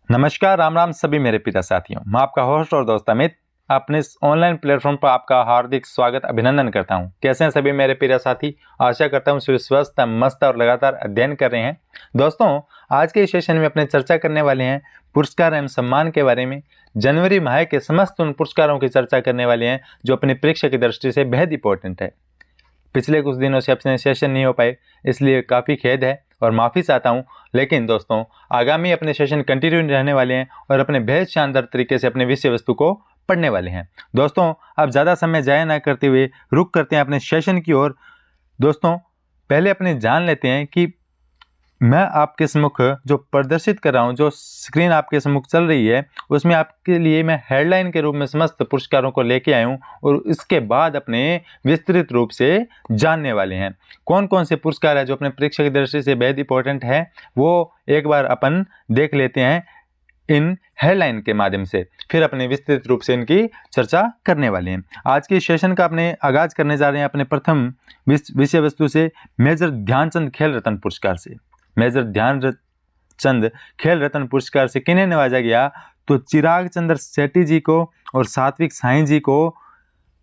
नमस्कार, राम राम सभी मेरे प्रिय साथियों। मैं आपका होस्ट और दोस्त अमित अपने इस ऑनलाइन प्लेटफॉर्म पर आपका हार्दिक स्वागत अभिनंदन करता हूं। कैसे हैं सभी मेरे प्रिय साथी? आशा करता हूं स्वस्थ मस्त और लगातार अध्ययन कर रहे हैं। दोस्तों, आज के इस सेशन में अपने चर्चा करने वाले हैं पुरस्कार एवं सम्मान के बारे में। जनवरी माह के समस्त उन पुरस्कारों की चर्चा करने वाले हैं जो अपनी परीक्षा की दृष्टि से बेहद इंपॉर्टेंट है। पिछले कुछ दिनों से अपने सेशन नहीं हो पाए, इसलिए काफ़ी खेद है और माफ़ी चाहता हूँ। लेकिन दोस्तों, आगामी अपने सेशन कंटिन्यू रहने वाले हैं और अपने बेहद शानदार तरीके से अपने विषय वस्तु को पढ़ने वाले हैं। दोस्तों, अब ज़्यादा समय जाया ना करते हुए रुक करते हैं अपने सेशन की ओर। दोस्तों, पहले अपने जान लेते हैं कि मैं आपके सम्मुख जो प्रदर्शित कर रहा हूं, जो स्क्रीन आपके सम्मुख चल रही है, उसमें आपके लिए मैं हेडलाइन के रूप में समस्त पुरस्कारों को लेके आया हूं और इसके बाद अपने विस्तृत रूप से जानने वाले हैं कौन कौन से पुरस्कार है जो अपने परीक्षा की दृष्टि से बेहद इंपॉर्टेंट है। वो एक बार अपन देख लेते हैं इन हेडलाइन के माध्यम से, फिर अपने विस्तृत रूप से इनकी चर्चा करने वाले हैं। आज के सेशन का अपने आगाज करने जा रहे हैं अपने प्रथम विषय वस्तु से, मेजर ध्यानचंद खेल रत्न पुरस्कार से। मेजर ध्यानचंद खेल रत्न पुरस्कार से किन्हें नवाजा गया? तो चिराग चंद्र सेठी जी को और सात्विक साईं जी को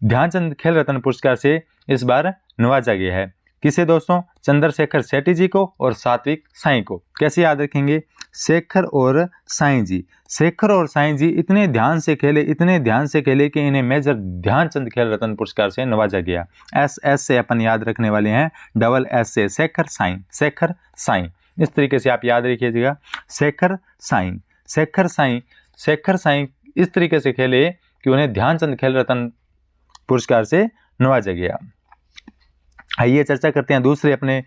ध्यानचंद खेल रत्न पुरस्कार से इस बार नवाजा गया है। किसे दोस्तों? चंद्रशेखर सेठी जी को और सात्विक साईं को। कैसे याद रखेंगे? शेखर और साईं जी। शेखर और साईं जी इतने ध्यान से खेले कि इन्हें मेजर ध्यानचंद खेल रत्न पुरस्कार से नवाजा गया। एस से अपन याद रखने वाले हैं, डबल एस से शेखर साईं। इस तरीके से आप याद रखिएगा, शेखर साईं इस तरीके से खेले कि उन्हें ध्यानचंद खेल रत्न पुरस्कार से नवाजा गया। आइए चर्चा करते हैं दूसरे अपने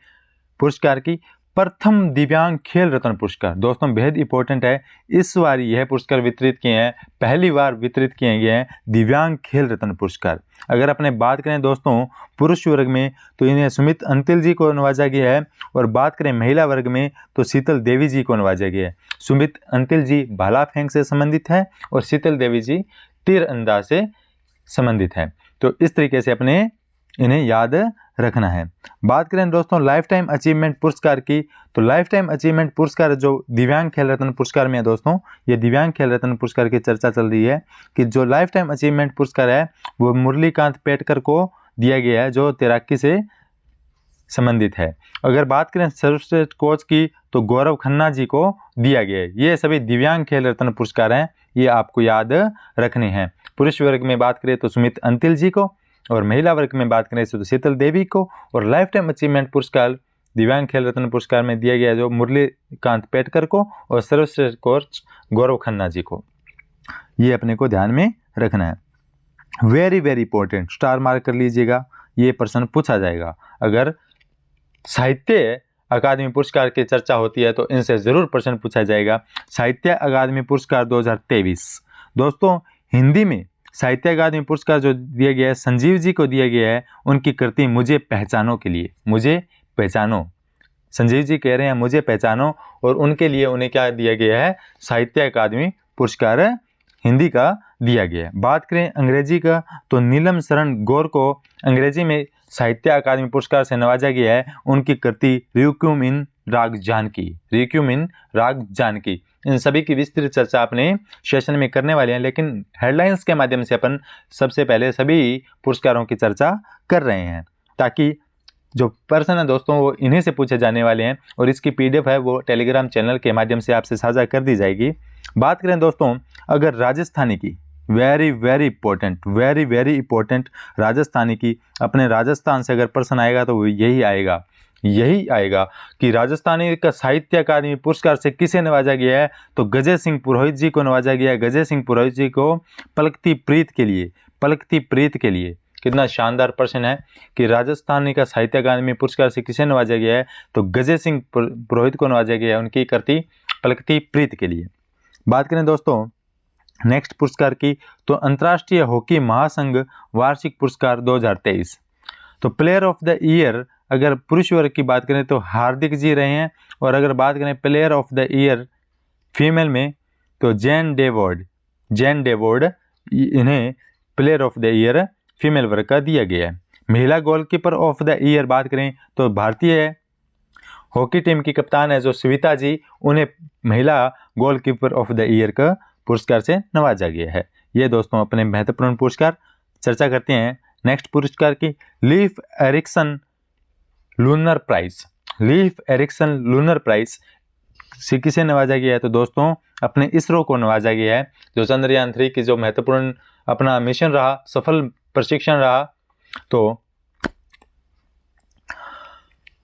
पुरस्कार की, प्रथम दिव्यांग खेल रत्न पुरस्कार। दोस्तों, बेहद इंपॉर्टेंट है। इस बार यह पुरस्कार वितरित किए हैं, पहली बार वितरित किए गए हैं दिव्यांग खेल रत्न पुरस्कार। अगर अपने बात करें दोस्तों पुरुष वर्ग में, तो इन्हें सुमित अंतिल जी को नवाजा गया है, और बात करें महिला वर्ग में तो शीतल देवी जी को नवाजा गया है। सुमित अंतिल जी भाला फेंक से संबंधित है और शीतल देवी जी तीर अंदाज से संबंधित है। तो इस तरीके से अपने इन्हें याद रखना है। बात करें दोस्तों लाइफ टाइम अचीवमेंट पुरस्कार की, तो लाइफ टाइम अचीवमेंट पुरस्कार जो दिव्यांग खेल रत्न पुरस्कार में है दोस्तों, ये दिव्यांग खेल रत्न पुरस्कार की चर्चा चल रही है कि जो लाइफ टाइम अचीवमेंट पुरस्कार है वो मुरलीकांत पेटकर को दिया गया है, जो तैराकी से संबंधित है। अगर बात करें सर्वश्रेष्ठ कोच की, तो गौरव खन्ना जी को दिया गया है। ये सभी दिव्यांग खेल रत्न पुरस्कार हैं, ये आपको याद रखने हैं। पुरुष वर्ग में बात करें तो सुमित अंतिल जी को, और महिला वर्ग में बात करें तो शीतल देवी को, और लाइफ टाइम अचीवमेंट पुरस्कार दिव्यांग खेल रत्न पुरस्कार में दिया गया जो मुरलीकांत पेटकर को और सर्वश्रेष्ठ कोच गौरव खन्ना जी को। ये अपने को ध्यान में रखना है। Very very important, star mark कर लीजिएगा, ये प्रश्न पूछा जाएगा। अगर साहित्य अकादमी पुरस्कार की चर्चा होती है तो इनसे जरूर प्रश्न पूछा जाएगा। साहित्य अकादमी पुरस्कार 2023 दोस्तों, हिंदी में साहित्य अकादमी पुरस्कार जो दिया गया है संजीव जी को दिया गया है, उनकी कृति मुझे पहचानो के लिए। मुझे पहचानो, संजीव जी कह रहे हैं मुझे पहचानो, और उनके लिए उन्हें क्या दिया गया है? साहित्य अकादमी पुरस्कार हिंदी का दिया गया है। बात करें अंग्रेजी का, तो नीलम शरण गौर को अंग्रेजी में साहित्य अकादमी पुरस्कार से नवाजा गया है। उनकी कृति रिक्विएम इन राग जानकी। इन सभी की विस्तृत चर्चा अपने सेशन में करने वाले हैं, लेकिन हेडलाइंस के माध्यम से अपन सबसे पहले सभी पुरस्कारों की चर्चा कर रहे हैं, ताकि जो प्रश्न है दोस्तों वो इन्हीं से पूछे जाने वाले हैं, और इसकी PDF है वो टेलीग्राम चैनल के माध्यम से आपसे साझा कर दी जाएगी। बात करें दोस्तों अगर राजस्थानी की, वेरी वेरी इंपॉर्टेंट राजस्थानी की, अपने राजस्थान से अगर प्रश्न आएगा तो वो यही आएगा कि राजस्थानी का साहित्य अकादमी पुरस्कार से किसे नवाजा गया है? तो गजय सिंह पुरोहित जी को नवाजा गया है। गजय सिंह पुरोहित जी को पलकती प्रीत के लिए। कितना शानदार प्रश्न है कि राजस्थानी का साहित्य अकादमी पुरस्कार से किसे नवाजा गया है? तो गजय सिंह पुरोहित को नवाजा गया है, उनकी कृति पलकती प्रीत के लिए। बात करें दोस्तों नेक्स्ट पुरस्कार की, तो अंतर्राष्ट्रीय हॉकी महासंघ वार्षिक पुरस्कार 2023। तो प्लेयर ऑफ द ईयर अगर पुरुष वर्ग की बात करें तो हार्दिक जी रहे हैं, और अगर बात करें player of the year female में तो जेन डेवॉर्ड इन्हें player of the year female वर्ग का दिया गया है। महिला गोलकीपर ऑफ द ईयर बात करें तो भारतीय हॉकी टीम की कप्तान है जो सविता जी, उन्हें महिला गोलकीपर ऑफ द ईयर का पुरस्कार से नवाजा गया है। ये दोस्तों अपने महत्वपूर्ण पुरस्कार। चर्चा करते हैं नेक्स्ट पुरस्कार की। Leif Erikson lunar prize. Leif Erikson lunar prize से किसे नवाजा गया है? तो दोस्तों अपने इसरो को नवाजा गया है, जो चंद्रयान 3 की जो महत्वपूर्ण अपना मिशन रहा, सफल प्रशिक्षण रहा, तो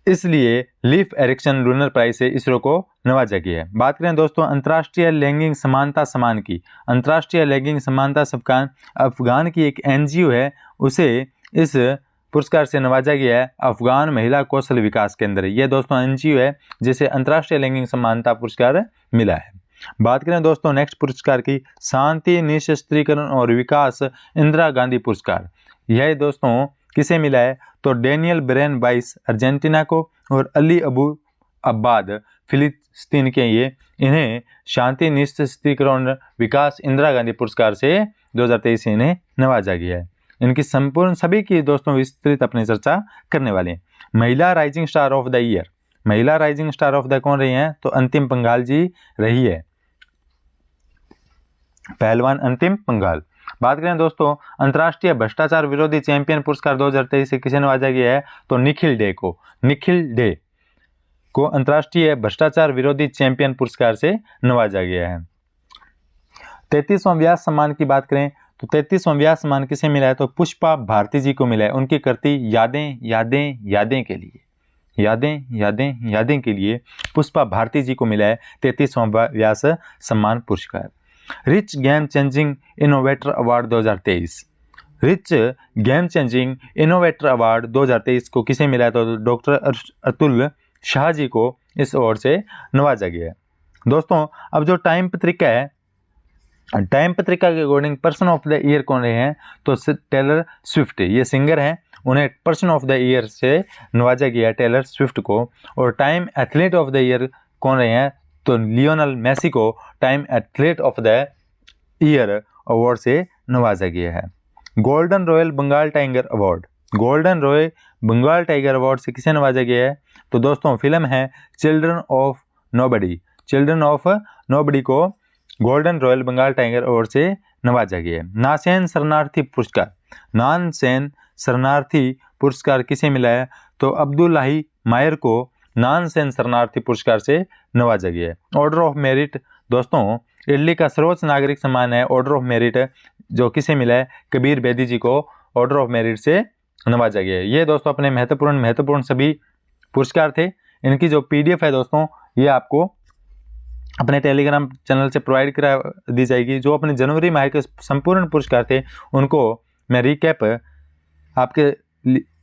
इसलिए लीफ एरिक्सन लूनर प्राइज से इसरो को नवाजा गया है। बात करें दोस्तों अंतर्राष्ट्रीय लैंगिक समानता सम्मान की। अंतर्राष्ट्रीय लैंगिक समानता सम्मान अफगान की एक एनजीओ है, उसे इस पुरस्कार से नवाजा गया है। अफगान महिला कौशल विकास केंद्र, यह दोस्तों एनजीओ है जिसे अंतर्राष्ट्रीय लैंगिक समानता पुरस्कार मिला है। बात करें दोस्तों नेक्स्ट पुरस्कार की, शांति निशस्त्रीकरण और विकास इंदिरा गांधी पुरस्कार। यह दोस्तों किसे मिला है? तो डेनियल ब्रेन बाइस अर्जेंटीना को और अली अबू अब्बाद फिलिस्तीन के ये इन्हें शांति निशस्त्रीकरण विकास इंदिरा गांधी पुरस्कार से 2023 से इन्हें नवाजा गया है। इनकी संपूर्ण सभी की दोस्तों विस्तृत अपनी चर्चा करने वाले हैं। महिला rising star of the year. महिला राइजिंग स्टार ऑफ द कौन रही हैं? तो अंतिम पंघाल जी रही है, पहलवान अंतिम पंघाल। बात करें दोस्तों अंतर्राष्ट्रीय भ्रष्टाचार विरोधी चैंपियन पुरस्कार 2023 से किसे नवाजा गया है? तो निखिल डे को। निखिल डे को अंतर्राष्ट्रीय भ्रष्टाचार विरोधी चैंपियन पुरस्कार से नवाजा गया है। 33वां व्यास सम्मान की बात करें तो 33वां व्यास सम्मान किसे मिला है? तो पुष्पा भारती जी को मिला है, उनकी कृति यादें यादें यादें के लिए, यादें यादें यादें के लिए पुष्पा भारती जी को मिला है 33वां व्यास सम्मान पुरस्कार। Rich game changing innovator award 2023। Rich game changing innovator award 2023 को किसे मिला है? तो डॉक्टर अतुल शाह जी को इस अवार्ड से नवाजा गया है। दोस्तों अब जो टाइम पत्रिका है, टाइम पत्रिका के according person of the year कौन रहे हैं? तो टेलर स्विफ्ट, ये सिंगर हैं, उन्हें पर्सन ऑफ द ईयर से नवाजा गया है टेलर स्विफ्ट को। और Time athlete of the year कौन रहे हैं? तो लियोनल मेसी को Time athlete of the year award से नवाजा गया है। Golden royal Bengal tiger award. Golden royal Bengal tiger award से किसे नवाजा गया है? तो दोस्तों फिल्म है children of nobody. Children of nobody को golden royal Bengal tiger award से नवाजा गया है। नासेन शरणार्थी पुरस्कार। नानसेन शरणार्थी पुरस्कार किसे मिला है? तो अब्दुल्लाही मायर को नानसेन शरणार्थी पुरस्कार से नवाजा गया है। ऑर्डर ऑफ मेरिट दोस्तों इटली का सर्वोच्च नागरिक सम्मान है ऑर्डर ऑफ मेरिट, जो किसे मिला है? कबीर बेदी जी को ऑर्डर ऑफ मेरिट से नवाजा गया है। ये दोस्तों अपने महत्वपूर्ण सभी पुरस्कार थे। इनकी जो PDF है दोस्तों ये आपको अपने टेलीग्राम चैनल से प्रोवाइड करा दी जाएगी। जो अपने जनवरी माह के संपूर्ण पुरस्कार थे उनको मैं रिकैप आपके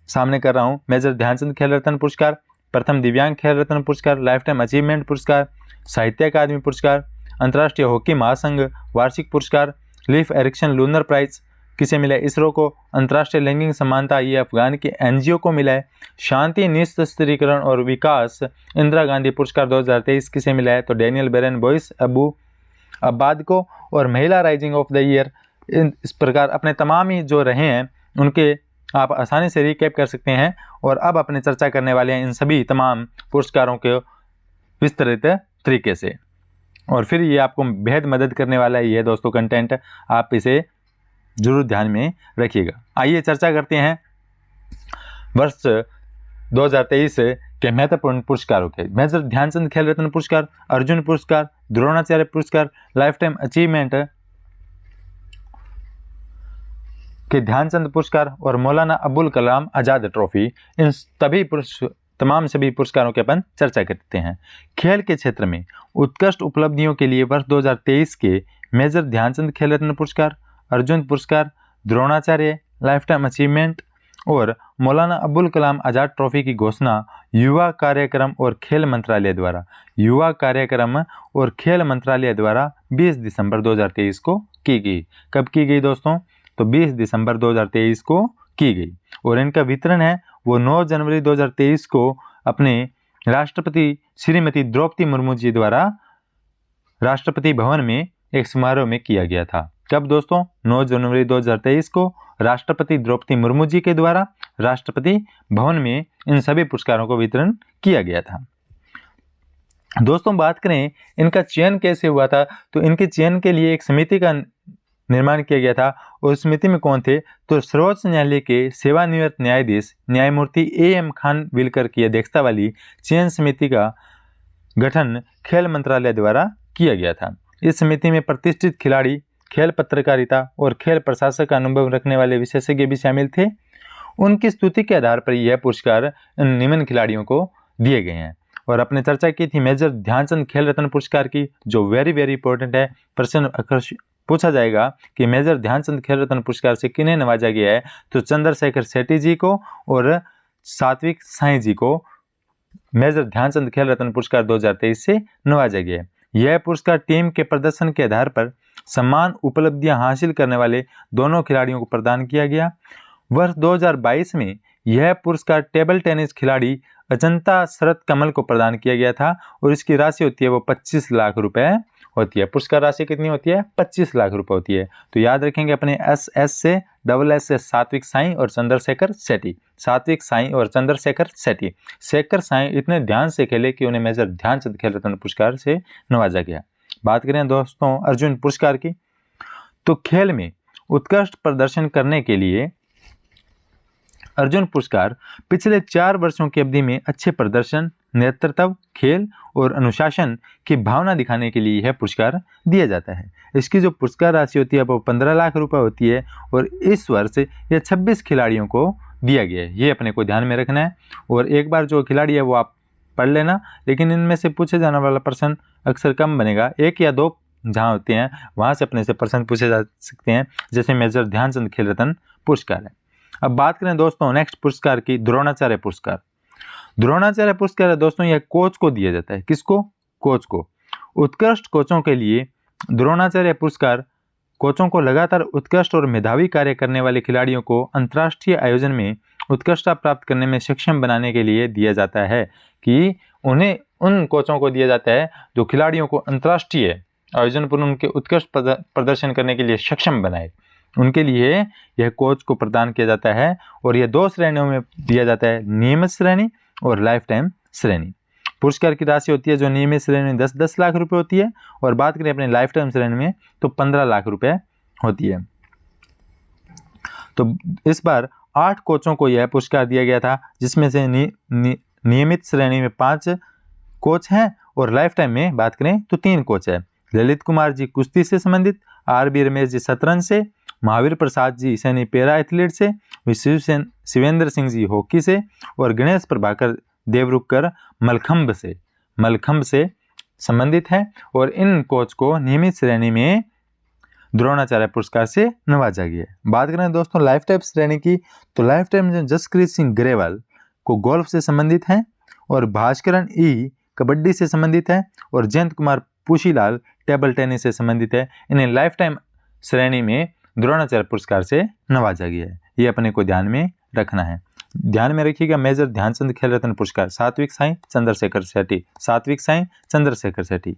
सामने कर रहा हूँ। मेजर ध्यानचंद खेल रत्न पुरस्कार, प्रथम दिव्यांग खेल रत्न पुरस्कार, लाइफ टाइम अचीवमेंट पुरस्कार, साहित्य अकादमी पुरस्कार, अंतर्राष्ट्रीय हॉकी महासंघ वार्षिक पुरस्कार, लीफ एरिक्सन लूनर प्राइज किसे मिला है? इसरो को। अंतर्राष्ट्रीय लैंगिक समानता ये अफगान के एनजीओ को मिला है। शांति निशस्त्रीकरण और विकास इंदिरा गांधी पुरस्कार 2023 किसे मिला है? तो डेनियल बेरन बॉयस अबू अब्बाद को। और महिला राइजिंग ऑफ द ईयर इस प्रकार अपने तमाम ही जो रहे हैं उनके आप आसानी से रिकैप कर सकते हैं। और अब अपने चर्चा करने वाले हैं इन सभी तमाम पुरस्कारों के विस्तृत तरीके से, और फिर ये आपको बेहद मदद करने वाला है ये दोस्तों कंटेंट, आप इसे जरूर ध्यान में रखिएगा। आइए चर्चा करते हैं वर्ष 2023 के महत्वपूर्ण पुरस्कारों के। मेजर ध्यानचंद खेल रत्न पुरस्कार, अर्जुन पुरस्कार, द्रोणाचार्य पुरस्कार, लाइफ टाइम अचीवमेंट के ध्यानचंद पुरस्कार और मौलाना अबुल कलाम आज़ाद ट्रॉफी, इन सभी पुरस्कारों के अपन चर्चा करते हैं। खेल के क्षेत्र में उत्कृष्ट उपलब्धियों के लिए वर्ष 2023 के मेजर ध्यानचंद खेल रत्न पुरस्कार, अर्जुन पुरस्कार, द्रोणाचार्य, लाइफ टाइम अचीवमेंट और मौलाना अबुल कलाम आज़ाद ट्रॉफी की घोषणा युवा कार्यक्रम और खेल मंत्रालय द्वारा 20 दिसंबर 2023 को की गई। कब की गई दोस्तों? तो 20 दिसंबर 2023 को की गई। और इनका वितरण है वो 9 जनवरी 2023 को अपने राष्ट्रपति श्रीमती द्रौपदी मुर्मू जी द्वारा राष्ट्रपति भवन में एक समारोह में किया गया था। कब दोस्तों? 9 जनवरी 2023 को राष्ट्रपति द्रौपदी मुर्मू जी के द्वारा राष्ट्रपति भवन में इन सभी पुरस्कारों को वितरण किया गया था। दोस्तों बात करें इनका चयन कैसे हुआ था, तो इनके चयन के लिए एक समिति का निर्माण किया गया था। और उस समिति में कौन थे, तो सर्वोच्च न्यायालय के सेवानिवृत्त न्यायाधीश न्यायमूर्ति AM खानविलकर की अध्यक्षता वाली चयन समिति का गठन खेल मंत्रालय द्वारा किया गया था। इस समिति में प्रतिष्ठित खिलाड़ी, खेल पत्रकारिता और खेल प्रशासक का अनुभव रखने वाले विशेषज्ञ भी शामिल थे। उनकी स्तुति के आधार पर यह पुरस्कार इन निम्न खिलाड़ियों को दिए गए हैं। और अपने चर्चा की थी मेजर ध्यानचंद खेल रत्न पुरस्कार की, जो वेरी इंपॉर्टेंट है। प्रश्न पूछा जाएगा कि मेजर ध्यानचंद खेल रत्न पुरस्कार से किन्हें नवाजा गया है, तो चंद्रशेखर शेट्टी जी को और सात्विक साईं जी को मेजर ध्यानचंद खेल रत्न पुरस्कार 2023 से नवाजा गया है। यह पुरस्कार टीम के प्रदर्शन के आधार पर समान उपलब्धियां हासिल करने वाले दोनों खिलाड़ियों को प्रदान किया गया। वर्ष 2022 में यह पुरस्कार टेबल टेनिस खिलाड़ी अजंता शरत कमल को प्रदान किया गया था और इसकी राशि होती है वो 25 लाख रुपए होती है। पुरस्कार राशि कितनी होती है, 25 लाख रुपए होती है। तो याद रखेंगे अपने SS से SS से सात्विक साईं और चंद्रशेखर शेट्टी, सात्विक साईं और चंद्रशेखर शेट्टी। शेखर साईं इतने ध्यान से खेले कि उन्हें मेजर ध्यानचंद खेल रत्न पुरस्कार से नवाजा गया। बात करें दोस्तों अर्जुन पुरस्कार की, तो खेल में उत्कृष्ट प्रदर्शन करने के लिए अर्जुन पुरस्कार पिछले 4 वर्षों की अवधि में अच्छे प्रदर्शन, नेतृत्व, खेल और अनुशासन की भावना दिखाने के लिए यह पुरस्कार दिया जाता है। इसकी जो पुरस्कार राशि होती है वो 15 लाख रुपए होती है और इस वर्ष यह 26 खिलाड़ियों को दिया गया है। ये अपने को ध्यान में रखना है। और एक बार जो खिलाड़ी है वो आप पढ़ लेना, लेकिन इनमें से पूछे जाने वाला प्रश्न अक्सर कम बनेगा। 1 या 2 जहाँ होते हैं वहाँ से अपने से प्रश्न पूछे जा सकते हैं, जैसे मेजर ध्यानचंद खेल रत्न पुरस्कार है। अब बात करें दोस्तों नेक्स्ट पुरस्कार की, द्रोणाचार्य पुरस्कार। द्रोणाचार्य पुरस्कार है दोस्तों यह कोच को दिया जाता है। किसको, कोच को। उत्कृष्ट कोचों के लिए द्रोणाचार्य पुरस्कार कोचों को लगातार उत्कृष्ट और मेधावी कार्य करने वाले खिलाड़ियों को अंतर्राष्ट्रीय आयोजन में उत्कृष्टता प्राप्त करने में सक्षम बनाने के लिए दिया जाता है। कि उन्हें उन कोचों को दिया जाता है जो खिलाड़ियों को अंतर्राष्ट्रीय आयोजन पर उनके उत्कृष्ट प्रदर्शन करने के लिए सक्षम बनाए, उनके लिए यह कोच को प्रदान किया जाता है। और यह 2 श्रेणियों में दिया जाता है, नियमित श्रेणी और लाइफ टाइम श्रेणी। पुरस्कार की राशि होती है जो नियमित श्रेणी में 10-10 लाख रुपए होती है और बात करें अपने लाइफ टाइम श्रेणी में तो 15 लाख रुपए होती है। तो इस बार 8 कोचों को यह पुरस्कार दिया गया था, जिसमें से नियमित श्रेणी में 5 कोच हैं और लाइफ टाइम में बात करें तो 3 कोच है। ललित कुमार जी कुश्ती से संबंधित, RB रमेश जी शतरंज से, महावीर प्रसाद जी सैनी पैरा एथलीट से, शिवेंद्र सिंह जी हॉकी से और गणेश प्रभाकर देवरुखकर मलखंब से संबंधित है। और इन कोच को नियमित श्रेणी में द्रोणाचार्य पुरस्कार से नवाजा गया है। बात करें दोस्तों लाइफ टाइम श्रेणी की, तो लाइफ टाइम जसप्रीत सिंह ग्रेवाल को गोल्फ से संबंधित है और भास्करन ई कबड्डी से संबंधित है और जयंत कुमार पूशीलाल टेबल टेनिस से संबंधित है। इन्हें लाइफ टाइम श्रेणी में द्रोणाचार्य पुरस्कार से नवाजा गया है। ये अपने को ध्यान में रखना है। ध्यान में रखिएगा मेजर ध्यानचंद खेल रत्न पुरस्कार सात्विक साईं चंद्रशेखर शेट्टी, सात्विक साईं चंद्रशेखर शेट्टी।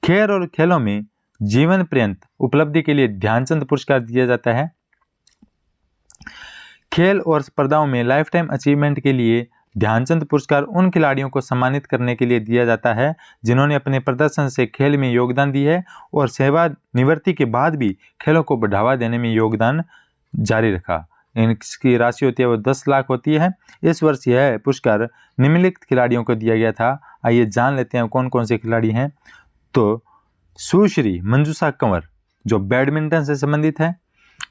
खेल और खेलों में जीवन पर्यंत उपलब्धि के लिए ध्यानचंद पुरस्कार दिया जाता है। खेल और स्पर्धाओं में लाइफ टाइम अचीवमेंट के लिए ध्यानचंद पुरस्कार उन खिलाड़ियों को सम्मानित करने के लिए दिया जाता है जिन्होंने अपने प्रदर्शन से खेल में योगदान दिया है और सेवानिवृत्ति के बाद भी खेलों को बढ़ावा देने में योगदान जारी रखा। इनकी राशि होती है वो 10 लाख होती है। इस वर्ष यह पुरस्कार निम्नलिखित खिलाड़ियों को दिया गया था। आइए जान लेते हैं कौन कौन से खिलाड़ी हैं। तो सुश्री मंजूषा कंवर जो बैडमिंटन से संबंधित है,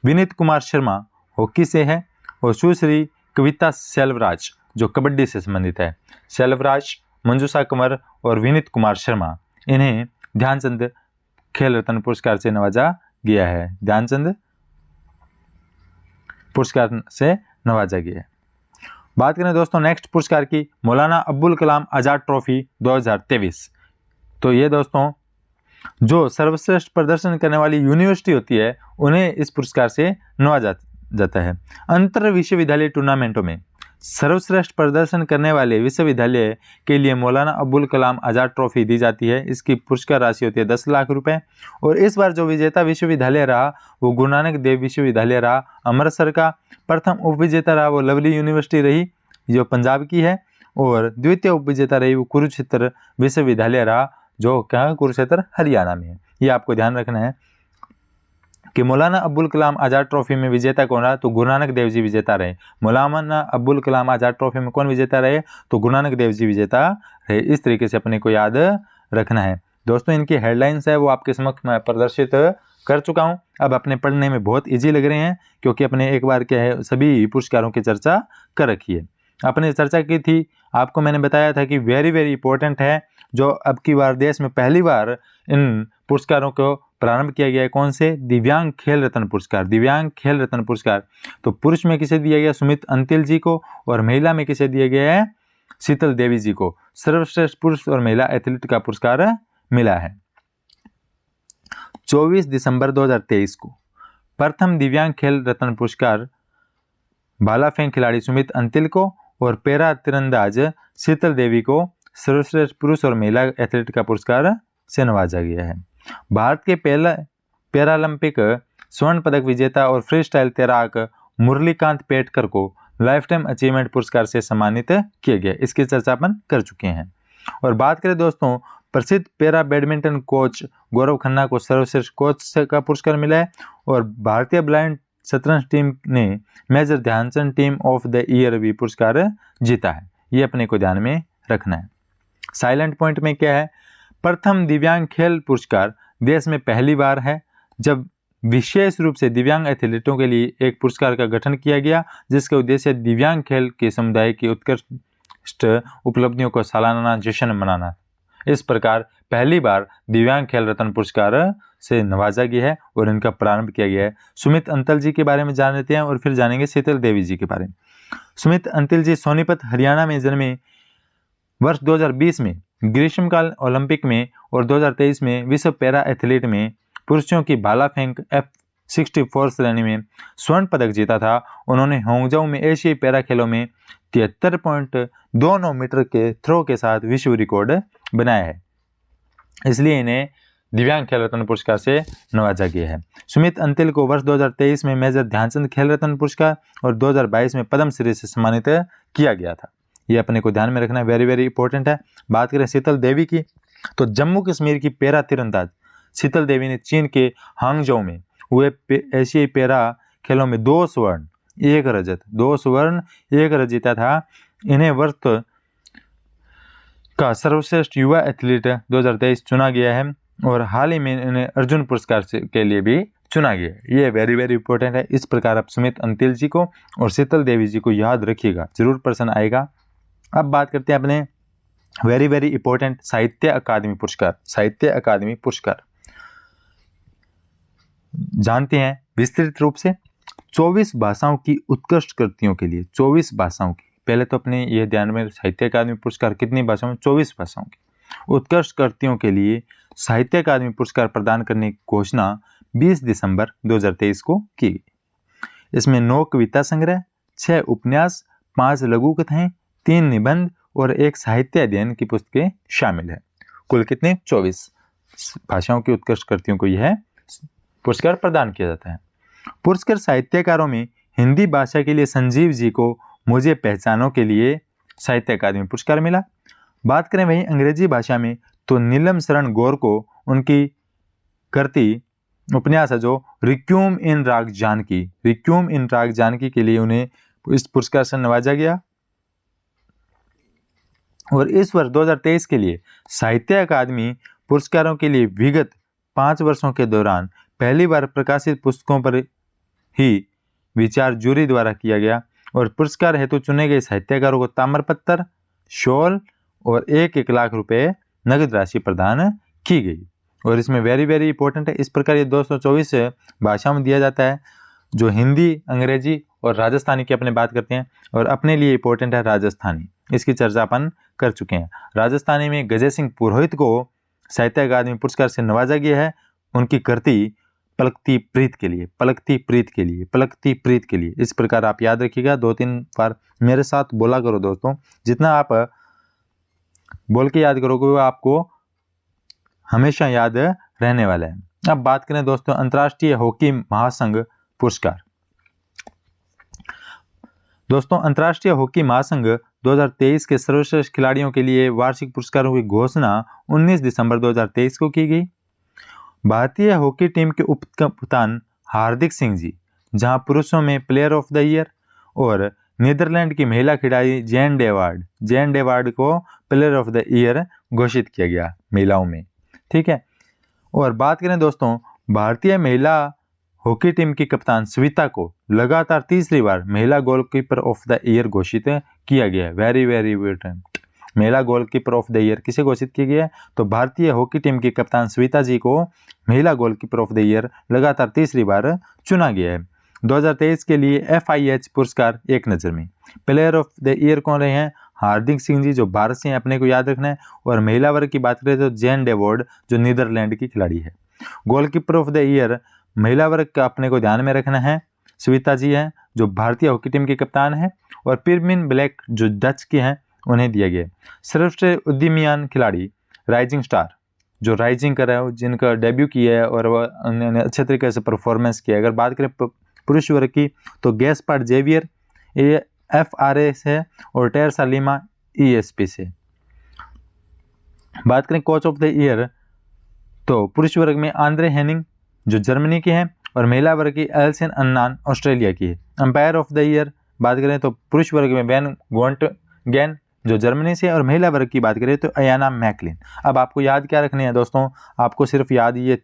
विनीत कुमार शर्मा हॉकी से है और सुश्री कविता सेल्वराज जो कबड्डी से संबंधित है। सेल्वराज, मंजूषा कंवर और विनीत कुमार शर्मा, इन्हें ध्यानचंद खेल रत्न पुरस्कार से नवाजा गया है। ध्यानचंद पुरस्कार से नवाजा गया है। बात करें दोस्तों नेक्स्ट पुरस्कार की, मौलाना अब्दुल कलाम आज़ाद ट्रॉफी 2023। तो ये दोस्तों जो सर्वश्रेष्ठ प्रदर्शन करने वाली यूनिवर्सिटी होती है उन्हें इस पुरस्कार से नवाजा जाता है। अंतर विश्वविद्यालय टूर्नामेंटों में सर्वश्रेष्ठ प्रदर्शन करने वाले विश्वविद्यालय के लिए मौलाना अब्दुल कलाम आज़ाद ट्रॉफी दी जाती है। इसकी पुरस्कार राशि होती है 10 लाख रुपए और इस बार जो विजेता विश्वविद्यालय रहा वो गुरु नानक देव विश्वविद्यालय रहा अमृतसर का। प्रथम उपविजेता रहा वो लवली यूनिवर्सिटी रही जो पंजाब की है और द्वितीय उपविजेता रही वो कुरुक्षेत्र विश्वविद्यालय रहा, जो क्या कुरुक्षेत्र हरियाणा में है। ये आपको ध्यान रखना है कि मौलाना अब्दुल कलाम आज़ाद ट्रॉफी में विजेता कौन रहा, तो गुरु नानक देव जी विजेता रहे। मौलाना अब्दुल कलाम आज़ाद ट्रॉफी में कौन विजेता रहे, तो गुरु नानक देव जी विजेता रहे। इस तरीके से अपने को याद रखना है। दोस्तों इनकी हेडलाइंस है वो आपके समक्ष मैं प्रदर्शित कर चुका हूं। अब अपने पढ़ने में बहुत इजी लग रहे हैं, क्योंकि अपने एक बार क्या है सभी पुरस्कारों की चर्चा कर रखी है। अपने चर्चा की थी, आपको मैंने बताया था कि वेरी वेरी इंपॉर्टेंट है, जो अब की बार देश में पहली बार इन पुरस्कारों को प्रारंभ किया गया है। कौन से? दिव्यांग खेल रत्न पुरस्कार। दिव्यांग खेल रत्न पुरस्कार तो पुरुष में किसे दिया गया? सुमित अंतिल जी को, और महिला में किसे दिया गया है? शीतल देवी जी को। सर्वश्रेष्ठ पुरुष और महिला एथलीट का पुरस्कार मिला है। 24 दिसंबर 2023 को प्रथम दिव्यांग खेल रत्न पुरस्कार भाला फेंक खिलाड़ी सुमित अंतिल को और पैरा तीरंदाज शीतल देवी को सर्वश्रेष्ठ पुरुष और महिला एथलीट का पुरस्कार से नवाजा गया है। भारत के पहला पैरालंपिक स्वर्ण पदक विजेता और फ्री स्टाइल तैराक मुरलीकांत पेटकर को लाइफ टाइम अचीवमेंट पुरस्कार से सम्मानित किया गया। इसकी चर्चा अपन कर चुके हैं। और बात करें दोस्तों, प्रसिद्ध para badminton coach Gaurav Khanna को सर्वश्रेष्ठ कोच का पुरस्कार मिला है। और भारतीय ब्लाइंड शतरंज टीम ने major Dhyanchand team of the year भी पुरस्कार जीता है। ये अपने को ध्यान में रखना है। साइलेंट पॉइंट में क्या है? प्रथम दिव्यांग खेल पुरस्कार देश में पहली बार है जब विशेष रूप से दिव्यांग एथलीटों के लिए एक पुरस्कार का गठन किया गया, जिसका उद्देश्य दिव्यांग खेल के समुदाय की उत्कृष्ट उपलब्धियों को सालाना जश्न मनाना। इस प्रकार पहली बार दिव्यांग खेल रत्न पुरस्कार से नवाजा गया है और इनका प्रारंभ किया गया है। सुमित अंतिल जी के बारे में जान लेते हैं और फिर जानेंगे शीतल देवी जी के बारे में। सुमित अंतिल जी सोनीपत हरियाणा में जन्मे। वर्ष 2020 में ग्रीष्मकाल ओलंपिक में और 2023 में विश्व पैरा एथलीट में पुरुषों की भाला फेंक F64 श्रेणी में स्वर्ण पदक जीता था। उन्होंने हांगझाऊ में एशियाई पैरा खेलों में 73.29 मीटर के थ्रो के साथ विश्व रिकॉर्ड बनाया है, इसलिए इन्हें दिव्यांग खेल रत्न पुरस्कार से नवाजा गया है। सुमित अंतिल को वर्ष 2023 में मेजर ध्यानचंद खेल रत्न पुरस्कार और 2022 में पद्मश्री से सम्मानित किया गया था। ये अपने को ध्यान में रखना, वेरी वेरी इंपॉर्टेंट है। बात करें शीतल देवी की, तो जम्मू कश्मीर की पैरा तीरंदाज शीतल देवी ने चीन के हांगझाऊ में हुए एशियाई पैरा खेलों में 2 स्वर्ण 1 रजत 2 स्वर्ण 1 रजत जीता था। इन्हें वर्ष का सर्वश्रेष्ठ युवा एथलीट 2023 चुना गया है और हाल ही में इन्हें अर्जुन पुरस्कार के लिए भी चुना गया है। ये वेरी वेरी इंपॉर्टेंट है। इस प्रकार आप सुमित अंतिल जी को और शीतल देवी जी को याद रखिएगा, जरूर प्रश्न आएगा। अब बात करते हैं अपने वेरी वेरी इंपॉर्टेंट साहित्य अकादमी पुरस्कार। साहित्य अकादमी पुरस्कार जानते हैं विस्तृत रूप से 24 भाषाओं की उत्कृष्ट कृतियों के लिए। 24 भाषाओं की, पहले तो अपने ये ध्यान में, साहित्य अकादमी पुरस्कार कितनी भाषाओं में? 24 भाषाओं की उत्कृष्ट कृतियों के लिए साहित्य अकादमी पुरस्कार प्रदान करने की घोषणा 20 दिसंबर 2023 को की गई। इसमें 9 कविता संग्रह, 6 उपन्यास, 5 लघु कथाएं, 3 निबंध और 1 साहित्य अध्ययन की पुस्तकें शामिल है। कुल कितने? 24 भाषाओं की उत्कृष्ट कृतियों को यह पुरस्कार प्रदान किया जाता है। पुरस्कार साहित्यकारों में हिंदी भाषा के लिए संजीव जी को मुझे पहचानों के लिए साहित्य अकादमी पुरस्कार मिला। बात करें वहीं अंग्रेजी भाषा में, तो नीलम शरण गौर को उनकी कृति उपन्यास है जो रिक्यूम इन राग जानकी, रिक्यूम इन राग जानकी के लिए उन्हें इस पुरस्कार से नवाजा गया। और इस वर्ष 2023 के लिए साहित्य अकादमी पुरस्कारों के लिए विगत 5 वर्षों के दौरान पहली बार प्रकाशित पुस्तकों पर ही विचार जूरी द्वारा किया गया और पुरस्कार हेतु चुने गए साहित्यकारों को ताम्रपत्र, शॉल और 1 लाख रुपए नगद राशि प्रदान की गई। और इसमें वेरी वेरी इंपॉर्टेंट है, इस प्रकार ये 224 भाषाओं में दिया जाता है, जो हिंदी, अंग्रेजी और राजस्थानी की अपने बात करते हैं। और अपने लिए इंपॉर्टेंट है राजस्थानी, इसकी चर्चा अपन कर चुके हैं। राजस्थानी में गजय सिंह पुरोहित को साहित्य अकादमी पुरस्कार से नवाजा गया है, उनकी कृति पलकती प्रीत के लिए, पलकती प्रीत के लिए, पलकती प्रीत के लिए। इस प्रकार आप याद रखिएगा, 2-3 बार मेरे साथ बोला करो दोस्तों, जितना आप बोल के याद करोगे वो आपको हमेशा याद रहने वाला है। अब बात करें दोस्तों अंतर्राष्ट्रीय हॉकी महासंघ पुरस्कार। दोस्तों अंतर्राष्ट्रीय हॉकी महासंघ 2023 के सर्वश्रेष्ठ खिलाड़ियों के लिए वार्षिक पुरस्कारों की घोषणा 19 दिसंबर 2023 को की गई। भारतीय हॉकी टीम के उप कप्तान हार्दिक सिंह जी, जहां पुरुषों में प्लेयर ऑफ द ईयर और नीदरलैंड की महिला खिलाड़ी जेन डेवार्ड को प्लेयर ऑफ द ईयर घोषित किया गया महिलाओं में। ठीक है, और बात करें दोस्तों, भारतीय महिला हॉकी टीम की कप्तान स्विता को लगातार तीसरी बार महिला गोलकीपर ऑफ द ईयर घोषित किया गया है। वेरी वेरी इंपॉर्टेंट, महिला गोलकीपर ऑफ द ईयर किसे घोषित किया गया है? तो भारतीय हॉकी टीम की कप्तान स्विता जी को महिला गोलकीपर ऑफ द ईयर लगातार तीसरी बार चुना गया है। 2023 के लिए FIH पुरस्कार एक नज़र में प्लेयर ऑफ द ईयर कौन रहे हैं? हार्दिक सिंह जी, जो भारत से अपने को याद रखना है, और महिला वर्ग की बात करें तो जेन डेवॉर्ड, जो नीदरलैंड की खिलाड़ी है। गोलकीपर ऑफ द ईयर महिला वर्ग का अपने को ध्यान में रखना है, स्विता जी हैं, जो भारतीय हॉकी टीम के कप्तान है, और पिरमिन ब्लैक, जो डच के हैं, उन्हें दिया गया। सर्वश्रेष्ठ उद्यमियान खिलाड़ी राइजिंग स्टार, जो राइजिंग कर रहे हो, जिनका डेब्यू किया है और वह उन्होंने अच्छे तरीके से परफॉर्मेंस किया है। अगर बात करें पुरुष वर्ग की तो गैस्पार्ड जेवियर FRA से और टेरसा लिमा ESP से। बात करें कोच ऑफ द ईयर तो पुरुष वर्ग में आंद्रे हेनिंग, जो जर्मनी के हैं, और महिला वर्ग की एल्सन अन्नान, ऑस्ट्रेलिया की है। अंपायर ऑफ द ईयर बात करें तो पुरुष वर्ग में बेन गोंटगेन, जो जर्मनी से, और महिला वर्ग की बात करें तो अयाना मैकलिन। अब आपको याद क्या रखने हैं दोस्तों? आपको सिर्फ याद ये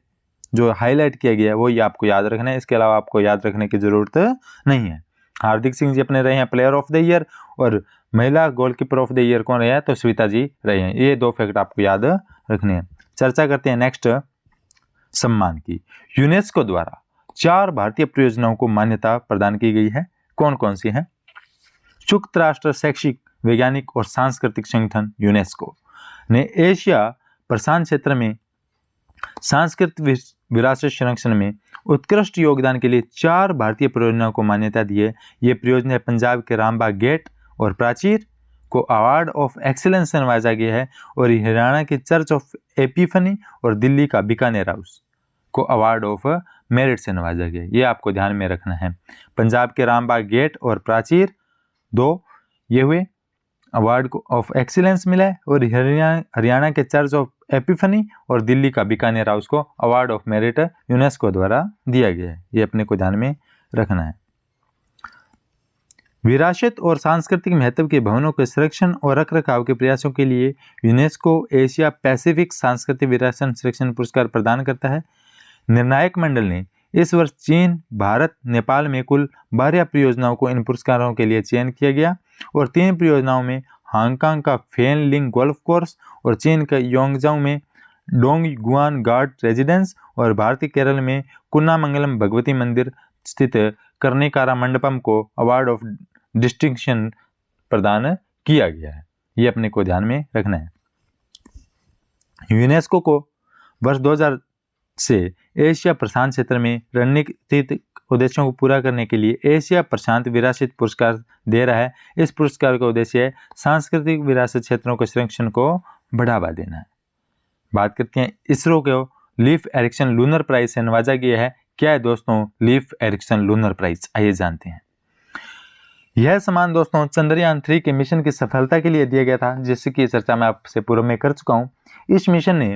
जो हाईलाइट किया गया है वो ये आपको याद रखना है, इसके अलावा आपको याद रखने की जरूरत नहीं है। हार्दिक सिंह जी अपने रहे हैं प्लेयर ऑफ द ईयर, और महिला गोलकीपर ऑफ द ईयर कौन रहे हैं? तो स्विता जी रहे हैं। ये दो फैक्ट आपको याद रखने हैं। चर्चा करते हैं नेक्स्ट सम्मान की। यूनेस्को द्वारा 4 भारतीय परियोजनाओं को मान्यता प्रदान की गई है। कौन कौन सी हैं? संयुक्त राष्ट्र शैक्षिक, वैज्ञानिक और सांस्कृतिक संगठन यूनेस्को ने एशिया प्रशांत क्षेत्र में सांस्कृतिक विरासत संरक्षण में उत्कृष्ट योगदान के लिए 4 भारतीय परियोजनाओं को मान्यता दी है। ये परियोजना पंजाब के रामबाग गेट और प्राचीर को अवार्ड ऑफ एक्सीलेंस से नवाजा गया है, और हरियाणा के चर्च ऑफ एपिफनी और दिल्ली का बीकानेर हाउस को अवार्ड ऑफ मेरिट से नवाजा गया। ये आपको ध्यान में रखना है। पंजाब के रामबाग गेट और प्राचीर 2 ये हुए अवार्ड ऑफ एक्सीलेंस मिला है, और हरियाणा के चर्च ऑफ एपिफनी और दिल्ली का बीकानेर हाउस को अवार्ड ऑफ मेरिट यूनेस्को द्वारा दिया गया है। ये अपने को ध्यान में रखना है। विरासत और सांस्कृतिक महत्व के भवनों के संरक्षण और रखरखाव के प्रयासों के लिए यूनेस्को एशिया पैसिफिक सांस्कृतिक विरासत संरक्षण पुरस्कार प्रदान करता है। निर्णायक मंडल ने इस वर्ष चीन, भारत, नेपाल में कुल 12 परियोजनाओं को इन पुरस्कारों के लिए चयन किया गया, और 3 परियोजनाओं में हांगकांग का फेन लिंग गोल्फ कोर्स, और चीन का योंगजाओ में डोंगगुआन गार्ड रेजिडेंस, और भारतीय केरल में कुन्नामंगलम भगवती मंदिर स्थित कर्णिकारा मंडपम को अवार्ड ऑफ डिस्टिंक्शन प्रदान किया गया है। ये अपने को ध्यान में रखना है। यूनेस्को को वर्ष 2000 से एशिया प्रशांत क्षेत्र में रणनीतिक उद्देश्यों को पूरा करने के लिए एशिया प्रशांत विरासत पुरस्कार दे रहा है। इस पुरस्कार का उद्देश्य है सांस्कृतिक विरासत क्षेत्रों के संरक्षण को बढ़ावा देना है। बात करते हैं इसरो को लीफ एरिक्सन लूनर प्राइज से नवाजा गया है। क्या है दोस्तों लीफ एरिक्सन लूनर प्राइज? आइए जानते हैं। यह सम्मान दोस्तों चंद्रयान 3 के मिशन की सफलता के लिए दिया गया था, जिसकी चर्चा मैं आपसे पूर्व में कर चुका हूँ। इस मिशन ने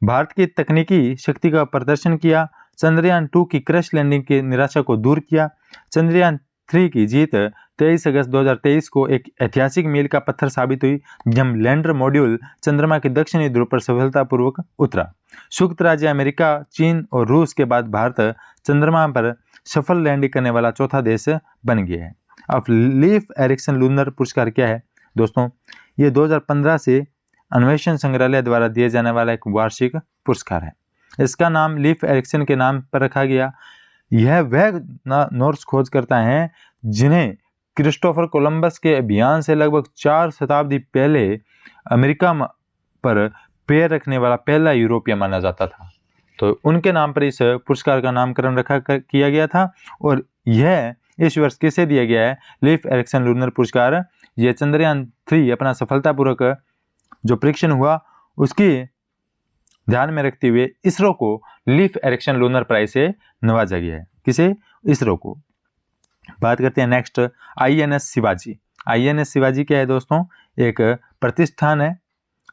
भारत की तकनीकी शक्ति का प्रदर्शन किया, चंद्रयान 2 की क्रैश लैंडिंग की निराशा को दूर किया। चंद्रयान 3 की जीत 23 अगस्त 2023 को एक ऐतिहासिक मील का पत्थर साबित हुई, जब लैंडर मॉड्यूल चंद्रमा के दक्षिणी ध्रुव पर सफलतापूर्वक उतरा। संयुक्त राज्य अमेरिका, चीन और रूस के बाद भारत चंद्रमा पर सफल लैंडिंग करने वाला चौथा देश बन गया है। अब लीफ एरिक्सन लूनर पुरस्कार क्या है दोस्तों? ये 2015 से अन्वेषण संग्रहालय द्वारा दिए जाने वाला एक वार्षिक पुरस्कार है। इसका नाम लीफ एरिक्सन के नाम पर रखा गया। यह वह नॉर्स खोजकर्ता हैं जिन्हें क्रिस्टोफर कोलंबस के अभियान से लगभग 4 शताब्दी पहले अमेरिका पर पैर रखने वाला पहला यूरोपीय माना जाता था। तो उनके नाम पर इस पुरस्कार का नामकरण किया गया था, और यह इस वर्ष किसे दिया गया है? लीफ एरिक्सन लूनर पुरस्कार। यह चंद्रयान 3 अपना सफलतापूर्वक जो परीक्षण हुआ उसकी ध्यान में रखते हुए इसरो को लीफ एरिक्सन लूनर प्राइज से नवाजा गया है। किसे? इसरो को। बात करते हैं next INS Shivaji. INS Shivaji क्या है दोस्तों, एक प्रतिष्ठान है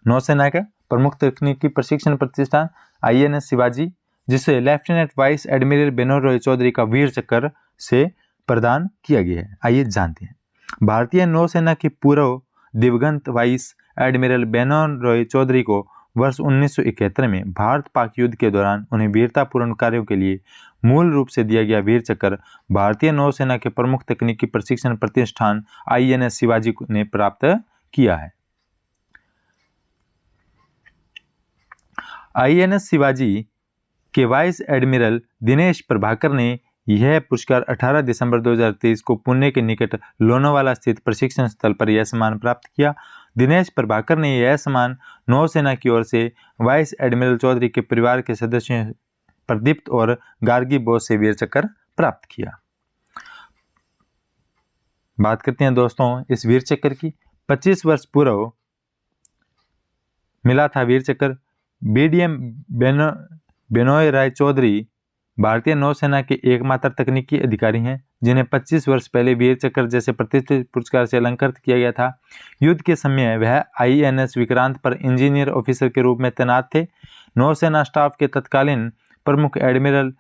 नौसेना का प्रमुख तकनीकी प्रशिक्षण प्रतिष्ठान INS शिवाजी, जिसे lieutenant vice admiral Benoy Roy Chowdhury का वीर चक्र से प्रदान किया गया है। आइए जानते हैं। भारतीय नौसेना के पूर्व दिवंगत वाइस एडमिरल बेनोर रॉय चौधरी को वर्ष 1971 में भारत पाक युद्ध के दौरान उन्हें वीरतापूर्ण कार्यों के लिए मूल रूप से दिया गया वीर चक्र भारतीय नौसेना के प्रमुख तकनीकी प्रशिक्षण प्रतिष्ठान INS शिवाजी ने प्राप्त किया है। INS शिवाजी के वाइस एडमिरल दिनेश प्रभाकर ने यह पुरस्कार 18 दिसंबर 2023 को पुणे के निकट लोनावाला स्थित प्रशिक्षण स्थल पर यह सम्मान प्राप्त किया। दिनेश प्रभाकर ने यह सम्मान नौसेना की ओर से वाइस एडमिरल चौधरी के परिवार के सदस्यों प्रदीप्त और गार्गी बोस से वीर चक्र प्राप्त किया। बात करते हैं दोस्तों इस वीर चक्र की। 25 वर्ष पूर्व मिला था वीर चक्र। BDM बेनोय राय चौधरी भारतीय नौसेना के एकमात्र तकनीकी अधिकारी हैं जिन्हें 25 वर्ष पहले वीर चक्र जैसे प्रतिष्ठित पुरस्कार से अलंकृत किया गया था। युद्ध के समय वह INS विक्रांत पर इंजीनियर ऑफिसर के रूप में तैनात थे। नौसेना स्टाफ के तत्कालीन प्रमुख एडमिरल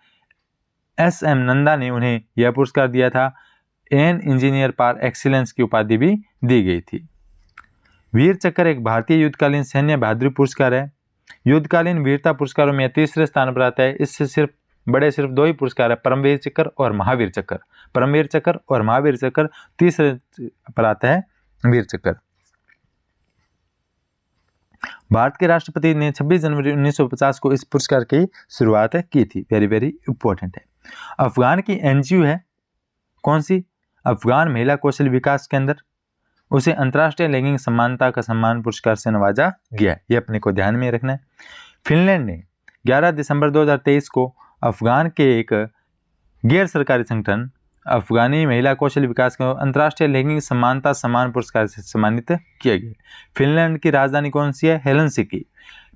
SM नंदा ने उन्हें यह पुरस्कार दिया था। एन इंजीनियर पार एक्सीलेंस की उपाधि भी दी गई थी। वीर चक्र एक भारतीय युद्धकालीन सैन्य बहादुरी पुरस्कार है। युद्धकालीन वीरता पुरस्कारों में तीसरे स्थान पर आता है। इससे सिर्फ दो ही पुरस्कार है, परमवीर चक्र और महावीर चक्र। परमवीर चक्र और महावीर चक्र, तीसरे पर आता है वीर चक्र। भारत के राष्ट्रपति ने 26 जनवरी 1950 को इस पुरस्कार की शुरुआत की थी। वेरी वेरी इंपॉर्टेंट है। अफगान की NGO है कौन सी? अफगान महिला कौशल विकास केंद्र। उसे अंतर्राष्ट्रीय लैंगिक समानता का सम्मान पुरस्कार से नवाजा गया है। ये अपने को ध्यान में रखना है। फिनलैंड ने 11 दिसंबर 2023 को अफगान के एक गैर सरकारी संगठन अफगानी महिला कौशल विकास को अंतर्राष्ट्रीय लैंगिक समानता सम्मान पुरस्कार से सम्मानित किया गया। फिनलैंड की राजधानी कौन सी है? हेलसिंकी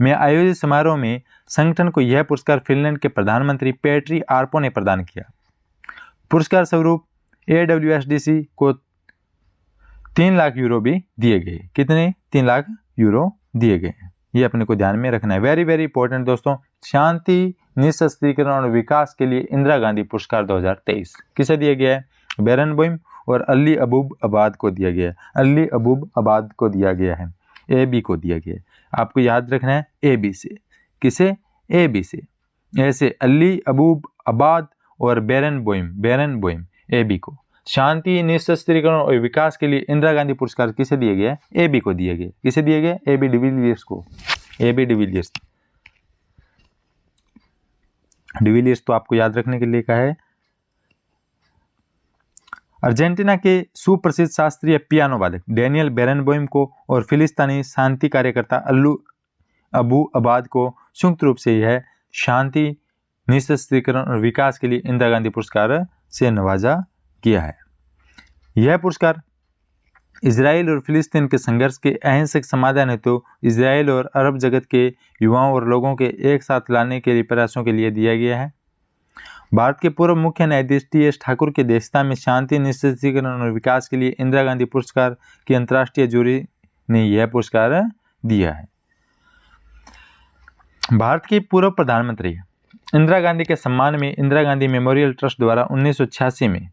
में आयोजित समारोह में संगठन को यह पुरस्कार फिनलैंड के प्रधानमंत्री पेट्री आर्पो ने प्रदान किया। पुरस्कार स्वरूप AWSDC को 3 लाख यूरो भी दिए गए। कितने? 3 लाख यूरो दिए गए। ये अपने को ध्यान में रखना है। वेरी वेरी इंपॉर्टेंट दोस्तों। शांति, निःशस्त्रीकरण और विकास के लिए इंदिरा गांधी पुरस्कार 2023 किसे दिया गया है? बेरनबोइम और अली अबूब आबाद को दिया गया है। अली अबूब आबाद को दिया गया है। AB को दिया गया है। आपको याद रखना है AB से। किसे? AB से। ऐसे अली अबूब आबाद और बेरनबोइम AB को। शांति, निःशस्त्रीकरण और विकास के लिए इंदिरा गांधी पुरस्कार किसे दिए गए? AB को दिए गए। किसे दिए गए? AB डिविलियर्स को। AB डिविलियर्स तो आपको याद रखने के लिए कहा है। अर्जेंटीना के सुप्रसिद्ध शास्त्रीय पियानो वादक डेनियल बेरनबोइम को और फिलिस्तीनी शांति कार्यकर्ता अल्लू अबू अबाद को संयुक्त रूप से यह शांति, निःशस्त्रीकरण और विकास के लिए इंदिरा गांधी पुरस्कार से नवाजा किया है। यह पुरस्कार इजराइल और फिलिस्तीन के संघर्ष के अहिंसक समाधान हेतु इजराइल और अरब जगत के युवाओं और लोगों के एक साथ लाने के लिए प्रयासों के लिए दिया गया है। भारत के पूर्व मुख्य न्यायाधीश TS ठाकुर की अध्यक्षता में शांति, निःशस्त्रीकरण और विकास के लिए इंदिरा गांधी पुरस्कार की अंतर्राष्ट्रीय जूरी ने यह पुरस्कार दिया है। भारत की पूर्व प्रधानमंत्री इंदिरा गांधी के सम्मान में इंदिरा गांधी मेमोरियल ट्रस्ट द्वारा 1986 में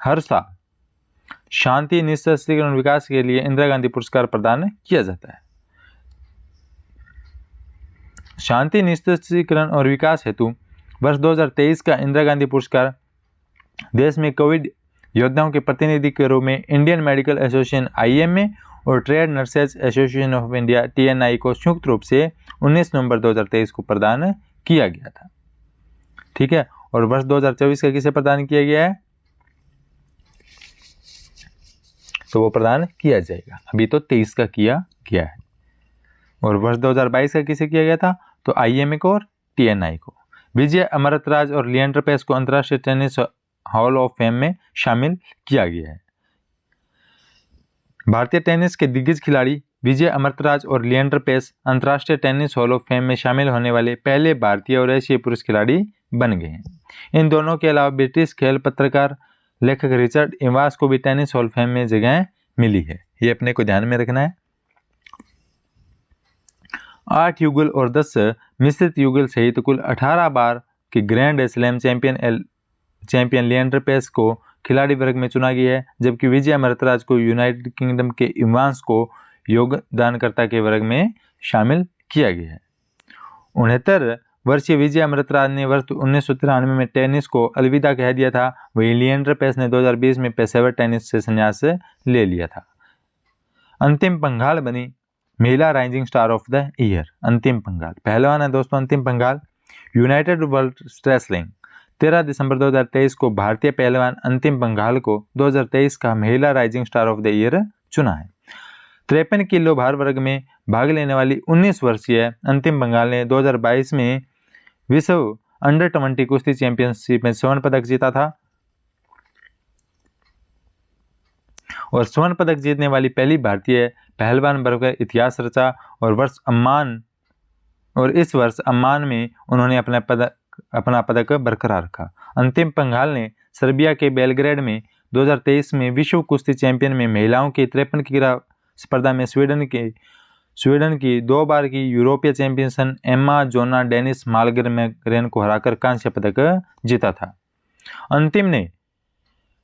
हर साल शांति, निःशस्त्रीकरण और विकास के लिए इंदिरा गांधी पुरस्कार प्रदान किया जाता है। शांति, निःशस्त्रीकरण और विकास हेतु वर्ष 2023 का इंदिरा गांधी पुरस्कार देश में कोविड योद्धाओं के प्रतिनिधि के रूप में इंडियन मेडिकल एसोसिएशन IMA और trade nurses association of India TNI को संयुक्त रूप से 19 नवंबर 2023 को प्रदान किया गया था। ठीक है। और वर्ष 2024 का किसे प्रदान किया गया है? तो वो प्रदान किया जाएगा। अभी तो 23 का किया गया है। और वर्ष 2022 का किसे किया गया था? तो IMA को और TNI को। विजय अमृतराज और लिएंडर पेस को अंतर्राष्ट्रीय टेनिस हॉल ऑफ फेम में शामिल किया गया है। भारतीय टेनिस के दिग्गज खिलाड़ी विजय अमृतराज और लिएंडर पेस अंतर्राष्ट्रीय टेनिस हॉल ऑफ फेम में शामिल होने वाले पहले भारतीय और एशियाई पुरुष खिलाड़ी बन गए हैं। इन दोनों के अलावा ब्रिटिश खेल पत्रकार लेखक रिचर्ड इवांस को भी टेनिस हॉल ऑफ फेम में जगह मिली है। ये अपने को ध्यान में रखना है। 8 युगल और 10 मिश्रित युगल सहित कुल 18 बार के grand slam champion Leander Paes को खिलाड़ी वर्ग में चुना गया है, जबकि विजय अमृतराज को यूनाइटेड किंगडम के इवांस को योगदानकर्ता के वर्ग में शामिल किया गया है। 69 वर्षीय विजय अमृतराज ने वर्ष 1993 में टेनिस को अलविदा कह दिया था। वही लिएंडर पेस ने 2020 में पेशेवर टेनिस से संन्यास ले लिया था। अंतिम पंघाल बनी महिला rising star of the year. अंतिम पंघाल पहलवान है दोस्तों अंतिम पंघाल। यूनाइटेड वर्ल्ड रेसलिंग 13 दिसंबर 2023 को भारतीय पहलवान अंतिम पंघाल को 2023 का महिला rising star of the year चुना है। 53 किलो भार वर्ग में भाग लेने वाली 19 वर्षीय अंतिम पंघाल ने 2022 में विश्व अंडर 20 कुश्ती चैंपियनशिप में स्वर्ण पदक जीता था और स्वर्ण पदक जीतने वाली पहली भारतीय पहलवान बनकर इतिहास रचा। और इस वर्ष अम्मान में उन्होंने अपना पदक बरकरार रखा। अंतिम पंघाल ने सर्बिया के बेलग्रेड में 2023 में विश्व कुश्ती चैंपियन में महिलाओं की 53 किलो स्पर्धा में स्वीडन की 2 बार की यूरोपीय चैंपियन एम्मा जोना डेनिस मालग्रेन को हराकर कांस्य पदक जीता था। अंतिम ने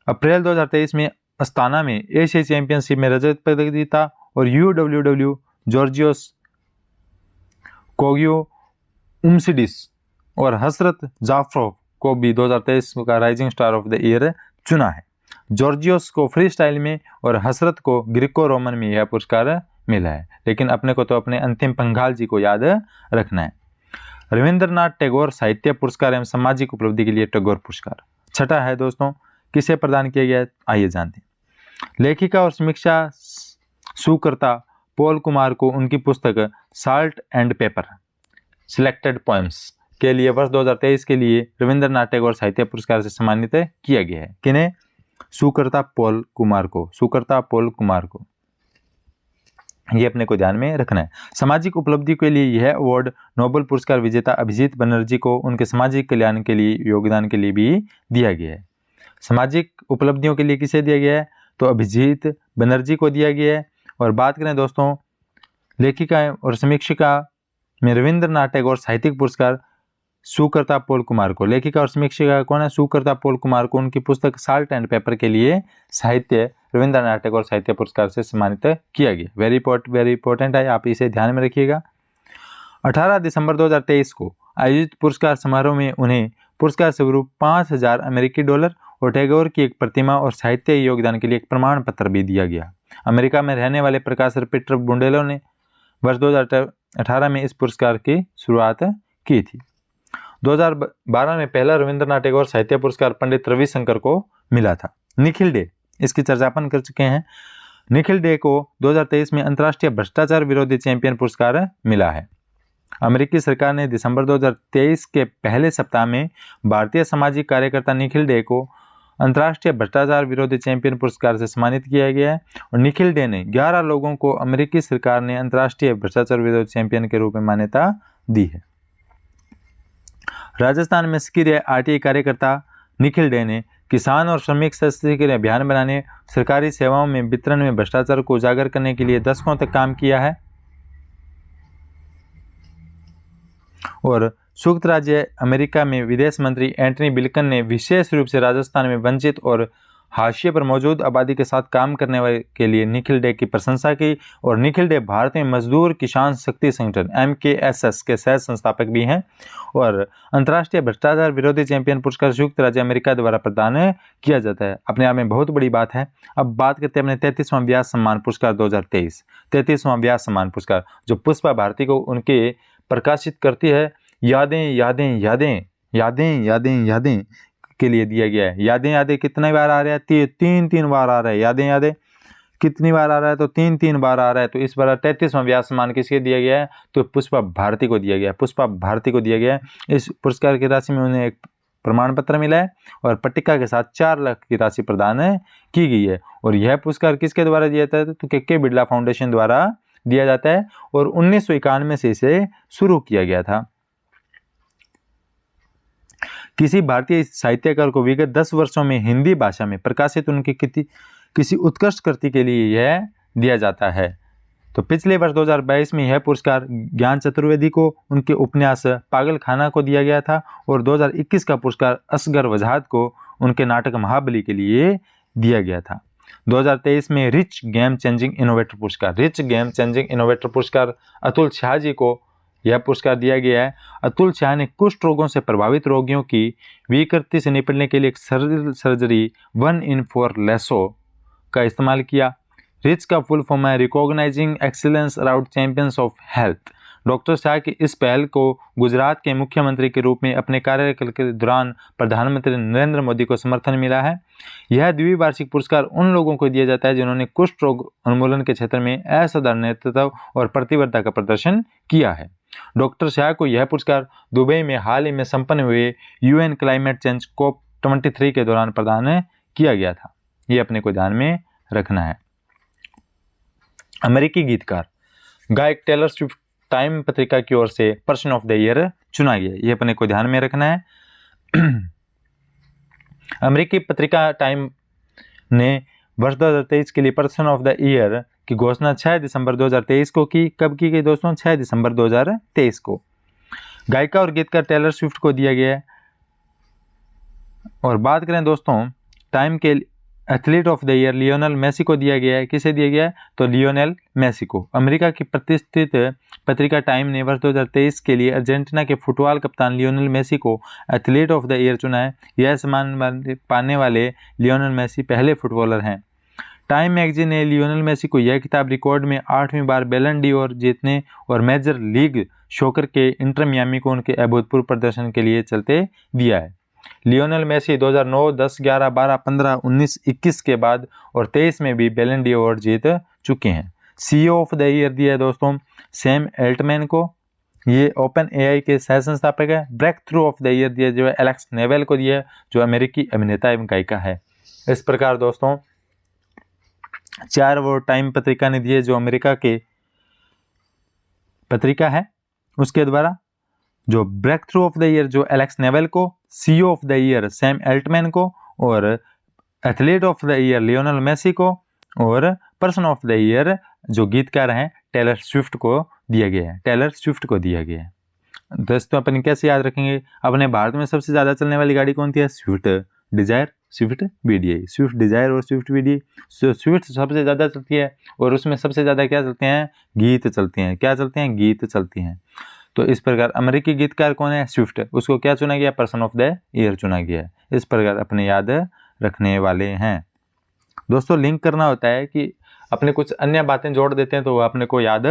अप्रैल 2023 में अस्ताना में एशियाई चैंपियनशिप में रजत पदक जीता और UWW जॉर्जियोस कोगियो उमसिडिस और हसरत जाफरोव को भी 2023 का rising star of the year चुना है। जॉर्जियोस को फ्री स्टाइल में और हसरत को ग्रीको रोमन में यह पुरस्कार मिला है, लेकिन अपने को तो अपने अंतिम पंघाल जी को याद रखना है। रविंद्रनाथ टैगोर साहित्य पुरस्कार एवं सामाजिक उपलब्धि के लिए टैगोर पुरस्कार। छठा है दोस्तों किसे प्रदान किया गया है, आइए जानते हैं। लेखिका और समीक्षा सुकर्ता पॉल कुमार को उनकी पुस्तक salt and paper selected poems के लिए वर्ष 2023 के लिए रविंद्रनाथ टैगोर साहित्य पुरस्कार से सम्मानित किया गया है। किन्हें? सुकर्ता पॉल कुमार को। ये अपने को ध्यान में रखना है। सामाजिक उपलब्धि के लिए यह अवार्ड नोबेल पुरस्कार विजेता अभिजीत बनर्जी को उनके सामाजिक कल्याण के लिए योगदान के लिए भी दिया गया है। सामाजिक उपलब्धियों के लिए किसे दिया गया है? तो अभिजीत बनर्जी को दिया गया है। और बात करें दोस्तों लेखिका और समीक्षिका में रविंद्रनाथ टैगोर साहित्यिक पुरस्कार सुकर्ता पॉल कुमार को। लेखिका और समीक्षिका कौन है? सुकर्ता पॉल कुमार को उनकी पुस्तक साल्ट एंड पेपर के लिए साहित्य रविंद्रनाथ टैगोर साहित्य पुरस्कार से सम्मानित किया गया। वेरी इंपॉर्टेंट है, आप इसे ध्यान में रखिएगा। 18 दिसंबर 2023 को आयोजित पुरस्कार समारोह में उन्हें पुरस्कार स्वरूप $5000 अमेरिकी और टैगोर की एक प्रतिमा और साहित्य योगदान के लिए एक प्रमाण पत्र भी दिया गया। अमेरिका में रहने वाले प्रकाशक पीटर बुंडेलो ने वर्ष 2018 में इस पुरस्कार की शुरुआत की थी। 2012 में पहला रविंद्रनाथ टैगोर साहित्य पुरस्कार पंडित रविशंकर को मिला था। निखिल डे, इसकी चर्चा अपन कर चुके हैं। निखिल डे को 2023 में अंतर्राष्ट्रीय भ्रष्टाचार विरोधी चैंपियन पुरस्कार मिला है। अमेरिकी सरकार ने दिसंबर 2023 के पहले सप्ताह में भारतीय सामाजिक कार्यकर्ता निखिल डे को अंतर्राष्ट्रीय भ्रष्टाचार विरोधी चैंपियन पुरस्कार से सम्मानित किया गया है। और निखिल डे ने 11 लोगों को अमेरिकी सरकार ने अंतर्राष्ट्रीय भ्रष्टाचार विरोधी चैंपियन के रूप में मान्यता दी है। राजस्थान में सक्रिय आरटीआई कार्यकर्ता निखिल डे ने किसान और श्रमिक सशक्तिकरण अभियान बनाने, सरकारी सेवाओं में वितरण में भ्रष्टाचार को उजागर करने के लिए दशकों तक काम किया है। और संयुक्त राज्य अमेरिका में विदेश मंत्री एंटनी ब्लिंकन ने विशेष रूप से राजस्थान में वंचित और हाशिए पर मौजूद आबादी के साथ काम करने वाले के लिए निखिल डे की प्रशंसा की। और निखिल डे भारत में मजदूर किसान शक्ति संगठन MKSS के सह संस्थापक भी हैं। और अंतर्राष्ट्रीय भ्रष्टाचार विरोधी चैंपियन पुरस्कार संयुक्त राज्य अमेरिका द्वारा प्रदान किया जाता है। अपने आप में बहुत बड़ी बात है। अब बात करते हैं अपने 33वां व्यास सम्मान पुरस्कार 2023। 33वां व्यास सम्मान पुरस्कार जो पुष्पा भारती को उनके प्रकाशित करती है यादें के लिए दिया गया है। यादें कितने बार आ रहा है? तीन बार आ रहा है। यादें कितनी बार आ रहा है? तो तीन बार आ रहा है। तो इस बार 33वां व्यास सम्मान किसके दिया गया है? तो पुष्पा भारती को दिया गया है। इस पुरस्कार की राशि में उन्हें एक प्रमाण पत्र मिला है और पट्टिका के साथ 4 लाख की राशि प्रदान की गई है। और यह पुरस्कार किसके द्वारा दिया जाता है? तो के बिरला फाउंडेशन द्वारा दिया जाता है और 1991 से इसे शुरू किया गया था। किसी भारतीय साहित्यकार को विगत 10 वर्षों में हिंदी भाषा में प्रकाशित उनकी किसी उत्कृष्ट कृति के लिए यह दिया जाता है। तो पिछले वर्ष 2022 में यह पुरस्कार ज्ञान चतुर्वेदी को उनके उपन्यास पागलखाना को दिया गया था और 2021 का पुरस्कार असगर वजाहत को उनके नाटक महाबली के लिए दिया गया था। 2023 में रिच गेम चेंजिंग इनोवेटर पुरस्कार अतुल शाह जी को यह पुरस्कार दिया गया है। अतुल शाह ने कुष्ठ रोगों से प्रभावित रोगियों की विकृति से निपटने के लिए एक सरल सर्जरी 1 in 4 लेसो का इस्तेमाल किया। रिच का फुल फॉर्म है recognising excellence around champions of health. Doctor Shah की इस पहल को गुजरात के मुख्यमंत्री के रूप में अपने कार्यकाल के दौरान प्रधानमंत्री नरेंद्र मोदी को समर्थन मिला है। यह द्विवार्षिक पुरस्कार उन लोगों को दिया जाता है जिन्होंने कुष्ठ रोग उन्मूलन के क्षेत्र में असाधारण नेतृत्व और प्रतिबद्धता का प्रदर्शन किया है। डॉक्टर शाह को यह पुरस्कार दुबई में हाल ही में संपन्न हुए UN क्लाइमेट चेंज COP23 के दौरान प्रदान किया गया था। ये अपने को ध्यान में रखना है। अमेरिकी गीतकार गायक टेलर स्विफ्ट टाइम पत्रिका की ओर से पर्सन ऑफ द ईयर चुना गया। ये अपने को ध्यान में रखना है। अमेरिकी पत्रिका टाइम ने वर्ष 2023 के लिए पर्सन ऑफ द ईयर की घोषणा 6 दिसंबर 2023 को की। कब की गई दोस्तों? 6 दिसंबर 2023 को। गायिका और गीतकार टेलर स्विफ्ट को दिया गया है। और बात करें दोस्तों टाइम के athlete of the year Lionel Messi को दिया गया है। किसे दिया गया है? तो लियोनेल मेसी को। अमेरिका की प्रतिष्ठित पत्रिका टाइम ने वर्ष 2023 के लिए अर्जेंटीना के फुटबॉल कप्तान लियोनेल मेसी को एथलीट ऑफ द ईयर चुना है। यह सम्मान पाने वाले लियोनेल मेसी पहले फुटबॉलर हैं। टाइम मैगजीन ने लियोनेल मेसी को यह खिताब रिकॉर्ड में 8वीं बार बैलन डी'ओर जीतने और मेजर लीग सॉकर के इंटर मियामी को उनके अभूतपूर्व प्रदर्शन के लिए चलते दिया है। लियोनेल मेसी 2009, 10, 11, 12, 15, 19, 21 के बाद और 23 में भी बैलन डी अवार्ड जीत चुके हैं। CEO ऑफ द ईयर दिया है दोस्तों सैम एल्टमैन को। ये ओपन AI के सह संस्थापक है। Breakthrough of the year दिया जो है एलेक्स नेवेल को दिया है, जो अमेरिकी अभिनेता एवं गायिका है। इस प्रकार दोस्तों 4 अवार्ड टाइम पत्रिका ने दिए जो अमेरिका के पत्रिका है उसके द्वारा। जो breakthrough of the year जो एलेक्स नेवेल को, CEO of the year Sam Altman को और athlete of the year Lionel Messi को और पर्सन ऑफ द ईयर जो गीतकार हैं टेलर स्विफ्ट को दिया गया है। टेलर स्विफ्ट को दिया गया है। दोस्तों अपन कैसे याद रखेंगे? अपने भारत में सबसे ज़्यादा चलने वाली गाड़ी कौन सी है? Swift Dzire, Swift VDI, Swift Dzire और स्विफ्ट VDI। स्विफ्ट सबसे ज़्यादा चलती है और उसमें सबसे ज़्यादा क्या चलते हैं? गीत चलते हैं। क्या चलते हैं? गीत चलती हैं। तो इस प्रकार अमेरिकी गीतकार कौन है? स्विफ्ट। उसको क्या चुना गया? पर्सन ऑफ द ईयर चुना गया है। इस प्रकार अपने याद रखने वाले हैं। दोस्तों लिंक करना होता है कि अपने कुछ अन्य बातें जोड़ देते हैं तो वो अपने को याद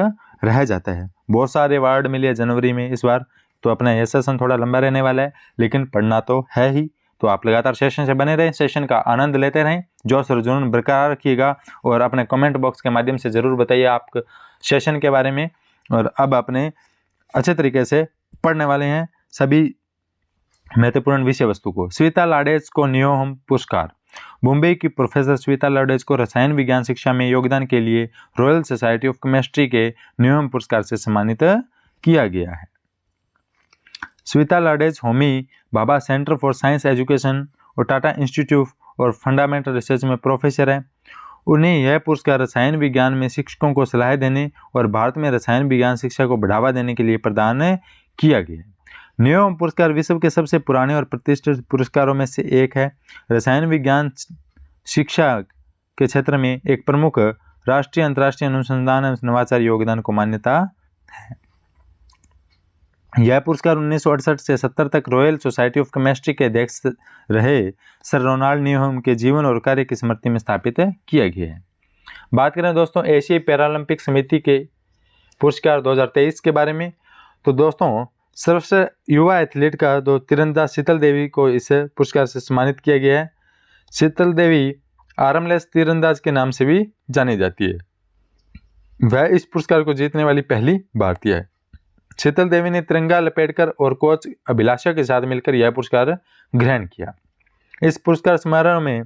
रह जाता है। बहुत सारे अवार्ड मिले जनवरी में इस बार, तो अपना यह सेशन थोड़ा लंबा रहने वाला है, लेकिन पढ़ना तो है ही। तो आप लगातार सेशन से बने रहें, सेशन का आनंद लेते रहें, जोश और जुनून बरकरार रखिएगा और अपने कमेंट बॉक्स के माध्यम से ज़रूर बताइए आप सेशन के बारे में। और अब अपने अच्छे तरीके से पढ़ने वाले हैं सभी महत्वपूर्ण विषय वस्तु को। श्वेता लाडेज को न्यूहम पुरस्कार। मुंबई की प्रोफेसर श्वेता लाडेज को रसायन विज्ञान शिक्षा में योगदान के लिए रॉयल सोसाइटी ऑफ केमिस्ट्री के न्यूहम पुरस्कार से सम्मानित किया गया है। श्वेता लाडेज Homi Bhabha centre for science education और टाटा इंस्टीट्यूट और फंडामेंटल रिसर्च में प्रोफेसर हैं। उन्हें यह पुरस्कार रसायन विज्ञान में शिक्षकों को सलाह देने और भारत में रसायन विज्ञान शिक्षा को बढ़ावा देने के लिए प्रदान किया गया है। न्यूहम पुरस्कार विश्व के सबसे पुराने और प्रतिष्ठित पुरस्कारों में से एक है। रसायन विज्ञान शिक्षा के क्षेत्र में एक प्रमुख राष्ट्रीय अंतर्राष्ट्रीय अनुसंधान एवं नवाचार योगदान को मान्यता है। यह पुरस्कार 1968 से 70 तक रॉयल सोसाइटी ऑफ केमिस्ट्री के अध्यक्ष रहे सर रोनाल्ड न्यूहम के जीवन और कार्य की स्मृति में स्थापित किया गया है। बात करें दोस्तों एशियाई पैरालंपिक समिति के पुरस्कार 2023 के बारे में, तो दोस्तों सर्वश्रेष्ठ युवा एथलीट का दो तीरंदाज शीतल देवी को इस पुरस्कार से सम्मानित किया गया है। शीतल देवी आर्मलेस तीरंदाज के नाम से भी जानी जाती है। वह इस पुरस्कार को जीतने वाली पहली भारतीय है। शीतल देवी ने तिरंगा लपेटकर और कोच अभिलाषा के साथ मिलकर यह पुरस्कार ग्रहण किया। इस पुरस्कार समारोह में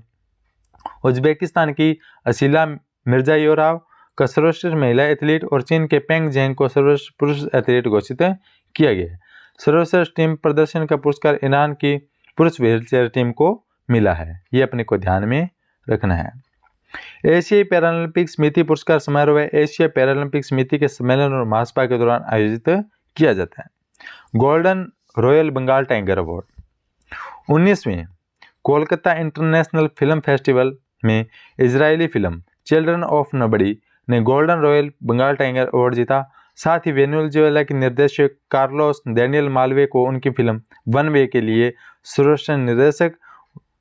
उज्बेकिस्तान की असीला मिर्जायोराव का सर्वश्रेष्ठ महिला एथलीट और चीन के पेंग जेंग को सर्वश्रेष्ठ पुरुष एथलीट घोषित किया गया है। सर्वश्रेष्ठ टीम प्रदर्शन का पुरस्कार ईरान की पुरुष व्हीलचेयर टीम को मिला है। ये अपने को ध्यान में रखना है। एशियाई पैरालंपिक समिति पुरस्कार समारोह एशिया पैरालंपिक समिति के सम्मेलन और महासभा के दौरान आयोजित किया जाता है। Golden royal Bengal tiger award 19वें कोलकाता इंटरनेशनल फिल्म फेस्टिवल में इजरायली फिल्म चिल्ड्रन ऑफ नोबडी ने golden royal Bengal tiger award जीता। साथ ही वेनेजुएला के निर्देशक कार्लोस डैनियल मालवे को उनकी फिल्म वन वे के लिए सर्वश्रेष्ठ निर्देशक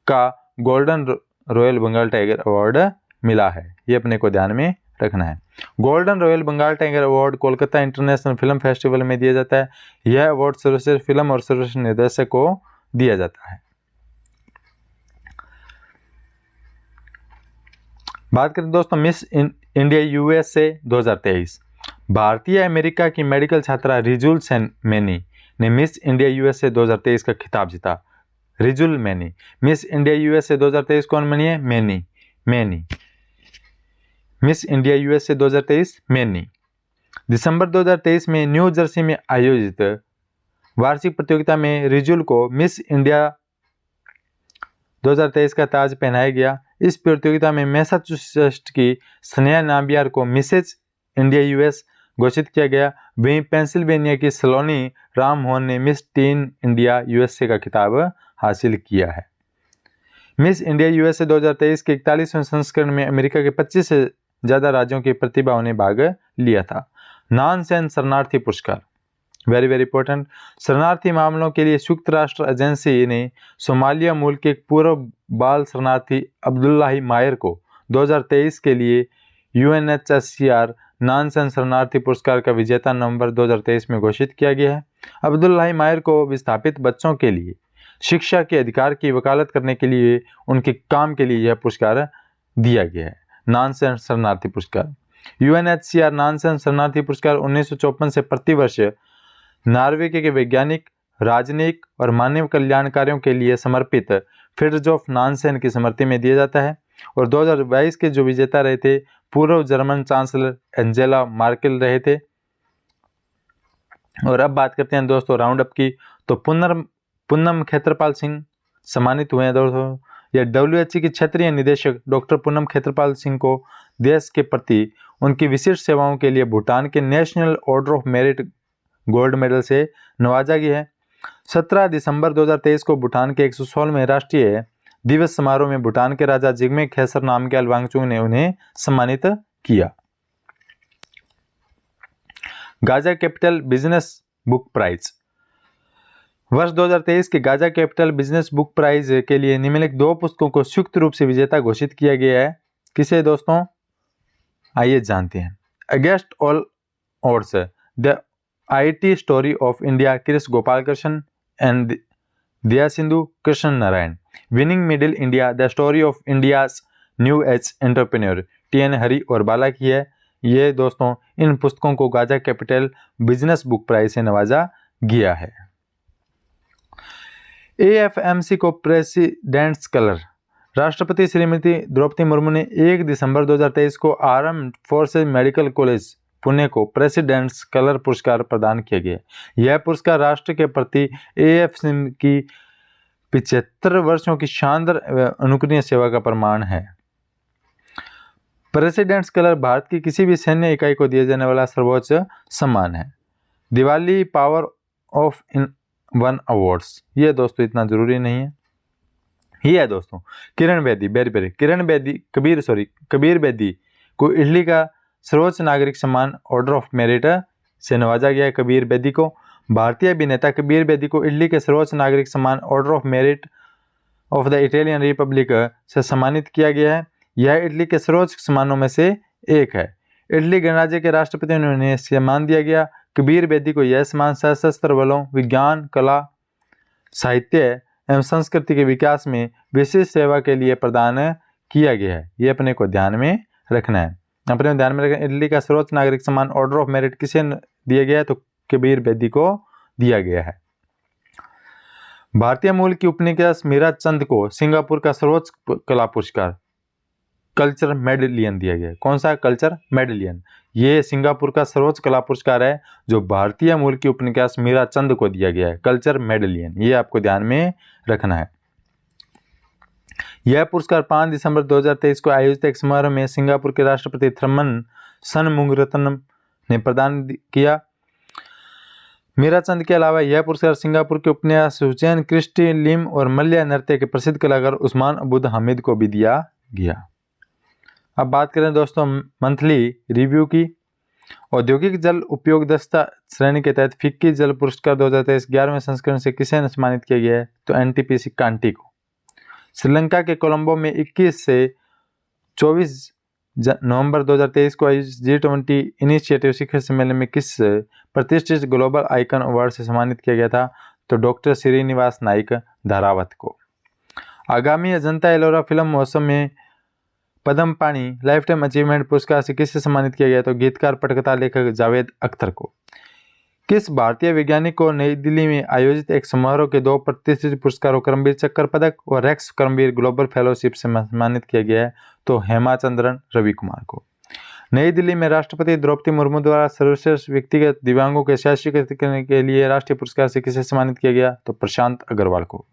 का Golden royal Bengal tiger Award मिला है। ये अपने को ध्यान में रखना है। Golden royal Bengal tiger Award Kolkata international film festival में दिया जाता है। यह अवार्ड सर्वश्रेष्ठ फिल्म और सर्वश्रेष्ठ निर्देशक को दिया जाता है। बात करें दोस्तों मिस इंडिया यूएसए 2023। भारतीय अमेरिका की मेडिकल छात्रा रिजुल सेन मैनी ने मिस इंडिया यूएसए 2023 का खिताब जीता। Rijul Maini Miss India USA 2023 कौन बनी है? Maini Miss India USA 2023 Maini. दिसंबर 2023 में न्यू जर्सी में आयोजित वार्षिक प्रतियोगिता में रिजुल को मिस इंडिया 2023 का ताज पहनाया गया। इस प्रतियोगिता में मैसाचुसेट्स की स्नेहा नाबियार को मिसेज इंडिया यूएस घोषित किया गया। वहीं पेंसिल्वेनिया की सलोनी राममोहन ने मिस टीन इंडिया यूएसए का खिताब हासिल किया है। मिस इंडिया यूएसए 2023 के 41वें संस्करण में अमेरिका के 25 से ज़्यादा राज्यों की प्रतिभाओं ने भाग लिया था। नानसेन शरणार्थी पुरस्कार वेरी वेरी इंपॉर्टेंट। शरणार्थी मामलों के लिए संयुक्त राष्ट्र एजेंसी ने सोमालिया मूल के एक पूर्व बाल शरणार्थी अब्दुल्लाही मायर को 2023 के लिए UNHCR नानसेन शरणार्थी पुरस्कार का विजेता नवंबर 2023 में घोषित किया गया है। अब्दुल्लाही मायर को विस्थापित बच्चों के लिए शिक्षा के अधिकार की वकालत करने के लिए उनके काम के लिए यह पुरस्कार दिया गया है। नानसेन शरणार्थी पुरस्कार UNHCR नानसेन शरणार्थी पुरस्कार 1954 से प्रतिवर्ष नॉर्वे के वैज्ञानिक, राजनयिक और मानव कल्याण कार्यों के लिए समर्पित फ्रिड्जॉफ नानसेन की स्मृति में दिया जाता है। और 2022 के जो विजेता रहे थे पूर्व जर्मन चांसलर एंजेला मार्केल रहे थे। और अब बात करते हैं दोस्तों राउंड अप की, तो पूनम खेत्रपाल सिंह सम्मानित हुए हैं दोस्तों। यह WHO की क्षेत्रीय निदेशक डॉक्टर पूनम खेत्रपाल सिंह को देश के प्रति उनकी विशिष्ट सेवाओं के लिए भूटान के national order of merit gold medal से नवाजा गया है। 17 दिसंबर 2023 को भूटान के 116वें राष्ट्रीय दिवस समारोह में भूटान के राजा जिग्मे खेसर नामग्याल वांगचुक ने उन्हें सम्मानित किया। Gaja Capital Business Book Prize वर्ष 2023 के Gaja Capital Business Book Prize के लिए निम्नलिखित 2 पुस्तकों को संयुक्त रूप से विजेता घोषित किया गया है। किसे दोस्तों? आइए जानते हैं। Against all odds the IT story of India Kris Gopalakrishnan and Dayasindhu Krishna Narayan. Winning middle India the story of India's new age entrepreneur TN Hari और बाला की है। ये दोस्तों इन पुस्तकों को Gaja Capital Business Book Prize से नवाजा गया है। AFMC को प्रेसिडेंट्स कलर राष्ट्रपति श्रीमती द्रौपदी मुर्मू ने 1 दिसंबर 2023 को armed forces medical college Pune को प्रेसिडेंट्स कलर पुरस्कार प्रदान किया गया। यह पुरस्कार राष्ट्र के प्रति AFMC की 75 वर्षों की शानदार अनुकरणीय सेवा का प्रमाण है। प्रेसिडेंट्स कलर भारत की किसी भी सैन्य इकाई को दिया जाने वाला सर्वोच्च सम्मान है। Diwali power of in one awards, ये दोस्तों इतना जरूरी नहीं है। ये है दोस्तों किरण बेदी कबीर बेदी को इटली का सर्वोच्च नागरिक सम्मान ऑर्डर ऑफ मेरिट से नवाजा गया है। कबीर बेदी को भारतीय अभिनेता कबीर बेदी को इटली के सर्वोच्च नागरिक सम्मान order of merit of the Italian Republic से सम्मानित किया गया है। यह इटली के सर्वोच्च सम्मानों में से एक है। इटली गणराज्य के राष्ट्रपति ने उन्हें सम्मान दिया गया। कबीर बेदी को यह सम्मान सशस्त्र बलों, विज्ञान, कला, साहित्य एवं संस्कृति के विकास में विशेष सेवा के लिए प्रदान किया गया है। ये अपने को ध्यान में रखना है। अपने ध्यान में रखें, इटली का सर्वोच्च नागरिक सम्मान ऑर्डर ऑफ मेरिट किसे दिया गया है? तो कबीर बेदी को दिया गया है। भारतीय मूल की उपन्यास मीरा चंद को सिंगापुर का सर्वोच्च कला पुरस्कार कल्चर मेडलियन दिया गया है। कौन सा? Culture medallion. ये सिंगापुर का सर्वोच्च कला पुरस्कार है जो भारतीय मूल की उपन्यास मीरा चंद को दिया गया है, कल्चर मेडलियन। ये आपको ध्यान में रखना है। यह पुरस्कार 5 दिसंबर 2023 को आयोजित एक समारोह में सिंगापुर के राष्ट्रपति थरमन शनमुगारत्नम ने प्रदान किया। मीराचंद के अलावा यह पुरस्कार सिंगापुर के उपन्यास हुसैन क्रिस्टी लिम और मल्य नृत्य के प्रसिद्ध कलाकार उस्मान अब्दुल हमीद को भी दिया गया। अब बात करें दोस्तों मंथली रिव्यू की। औद्योगिक जल उपयोग दस्ता श्रेणी के तहत फिक्की जल पुरस्कार 2023 11वें संस्करण से किसे सम्मानित किया गया है? तो एनटीपीसी कांटी को। श्रीलंका के कोलंबो में 21 से 24 नवंबर 2023 को आयोजित G20 इनिशिएटिव शिखर सम्मेलन में किस प्रतिष्ठित ग्लोबल आइकन अवार्ड से सम्मानित किया गया था? तो डॉक्टर श्रीनिवास नाइक धारावत को। आगामी अजंता एलोरा फिल्म महोत्सव में पद्म पाणी लाइफ टाइम अचीवमेंट पुरस्कार से किससे सम्मानित किया गया? तो गीतकार पटकथा लेखक जावेद अख्तर को। किस भारतीय वैज्ञानिक को नई दिल्ली में आयोजित एक समारोह के 2 प्रतिष्ठित पुरस्कारों कर्मवीर चक्र पदक और रेक्स कर्मवीर ग्लोबल फेलोशिप से सम्मानित किया गया है? तो हेमाचंद्रन रवि कुमार को। नई दिल्ली में राष्ट्रपति द्रौपदी मुर्मू द्वारा सर्वश्रेष्ठ व्यक्तिगत दिव्यांगों के सशक्तिकरण करने के लिए राष्ट्रीय पुरस्कार से किसे सम्मानित किया गया? तो प्रशांत अग्रवाल को।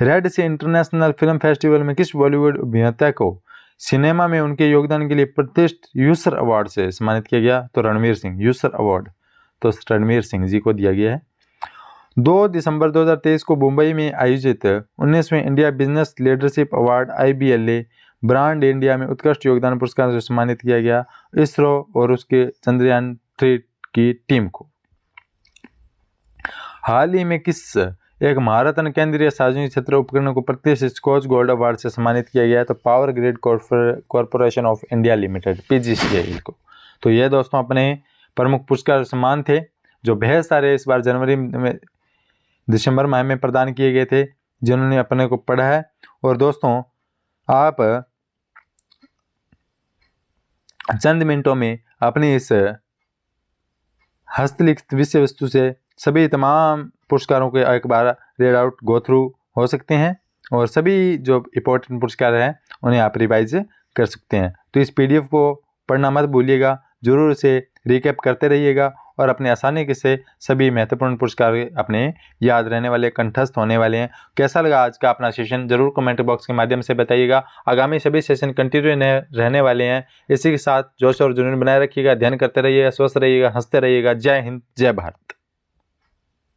रेड सी इंटरनेशनल फिल्म फेस्टिवल में किस बॉलीवुड अभिनेता को सिनेमा में उनके योगदान के लिए प्रतिष्ठित यूसर अवार्ड से सम्मानित किया गया? तो रणवीर सिंह। यूसर अवार्ड तो रणवीर सिंह जी को दिया गया है। 2 दिसंबर 2023 को मुंबई में आयोजित 19वें India business leadership award IBLA brand India में उत्कृष्ट योगदान पुरस्कार से सम्मानित किया गया इसरो और उसके चंद्रयान 3 की टीम को। हाल ही में किस एक महारत्न केंद्रीय सार्वजनिक क्षेत्र उपकरणों को प्रतिष्ठित स्कॉच गोल्ड अवार्ड से सम्मानित किया गया? तो power grid corporation of India limited PGCIL को। तो ये दोस्तों अपने प्रमुख पुरस्कार सम्मान थे जो बेहद सारे इस बार जनवरी में दिसंबर माह में प्रदान किए गए थे जिन्होंने अपने को पढ़ा है। और दोस्तों आप चंद मिनटों में अपनी इस हस्तलिखित विषय वस्तु से सभी तमाम पुरस्कारों के एक बार रेड आउट गो थ्रू हो सकते हैं और सभी जो इम्पोर्टेंट पुरस्कार हैं उन्हें आप रिवाइज कर सकते हैं। तो इस PDF को पढ़ना मत भूलिएगा, जरूर इसे रिकैप करते रहिएगा और अपने आसानी से सभी महत्वपूर्ण पुरस्कार अपने याद रहने वाले, कंठस्थ होने वाले हैं। कैसा लगा आज का अपना सेशन जरूर कमेंट बॉक्स के माध्यम से बताइएगा। आगामी सभी सेशन कंटिन्यू रहने वाले हैं। इसी के साथ जोश और जुनून बनाए रखिएगा, ध्यान करते रहिएगा, स्वस्थ रहिएगा, हंसते रहिएगा। जय हिंद, जय भारत।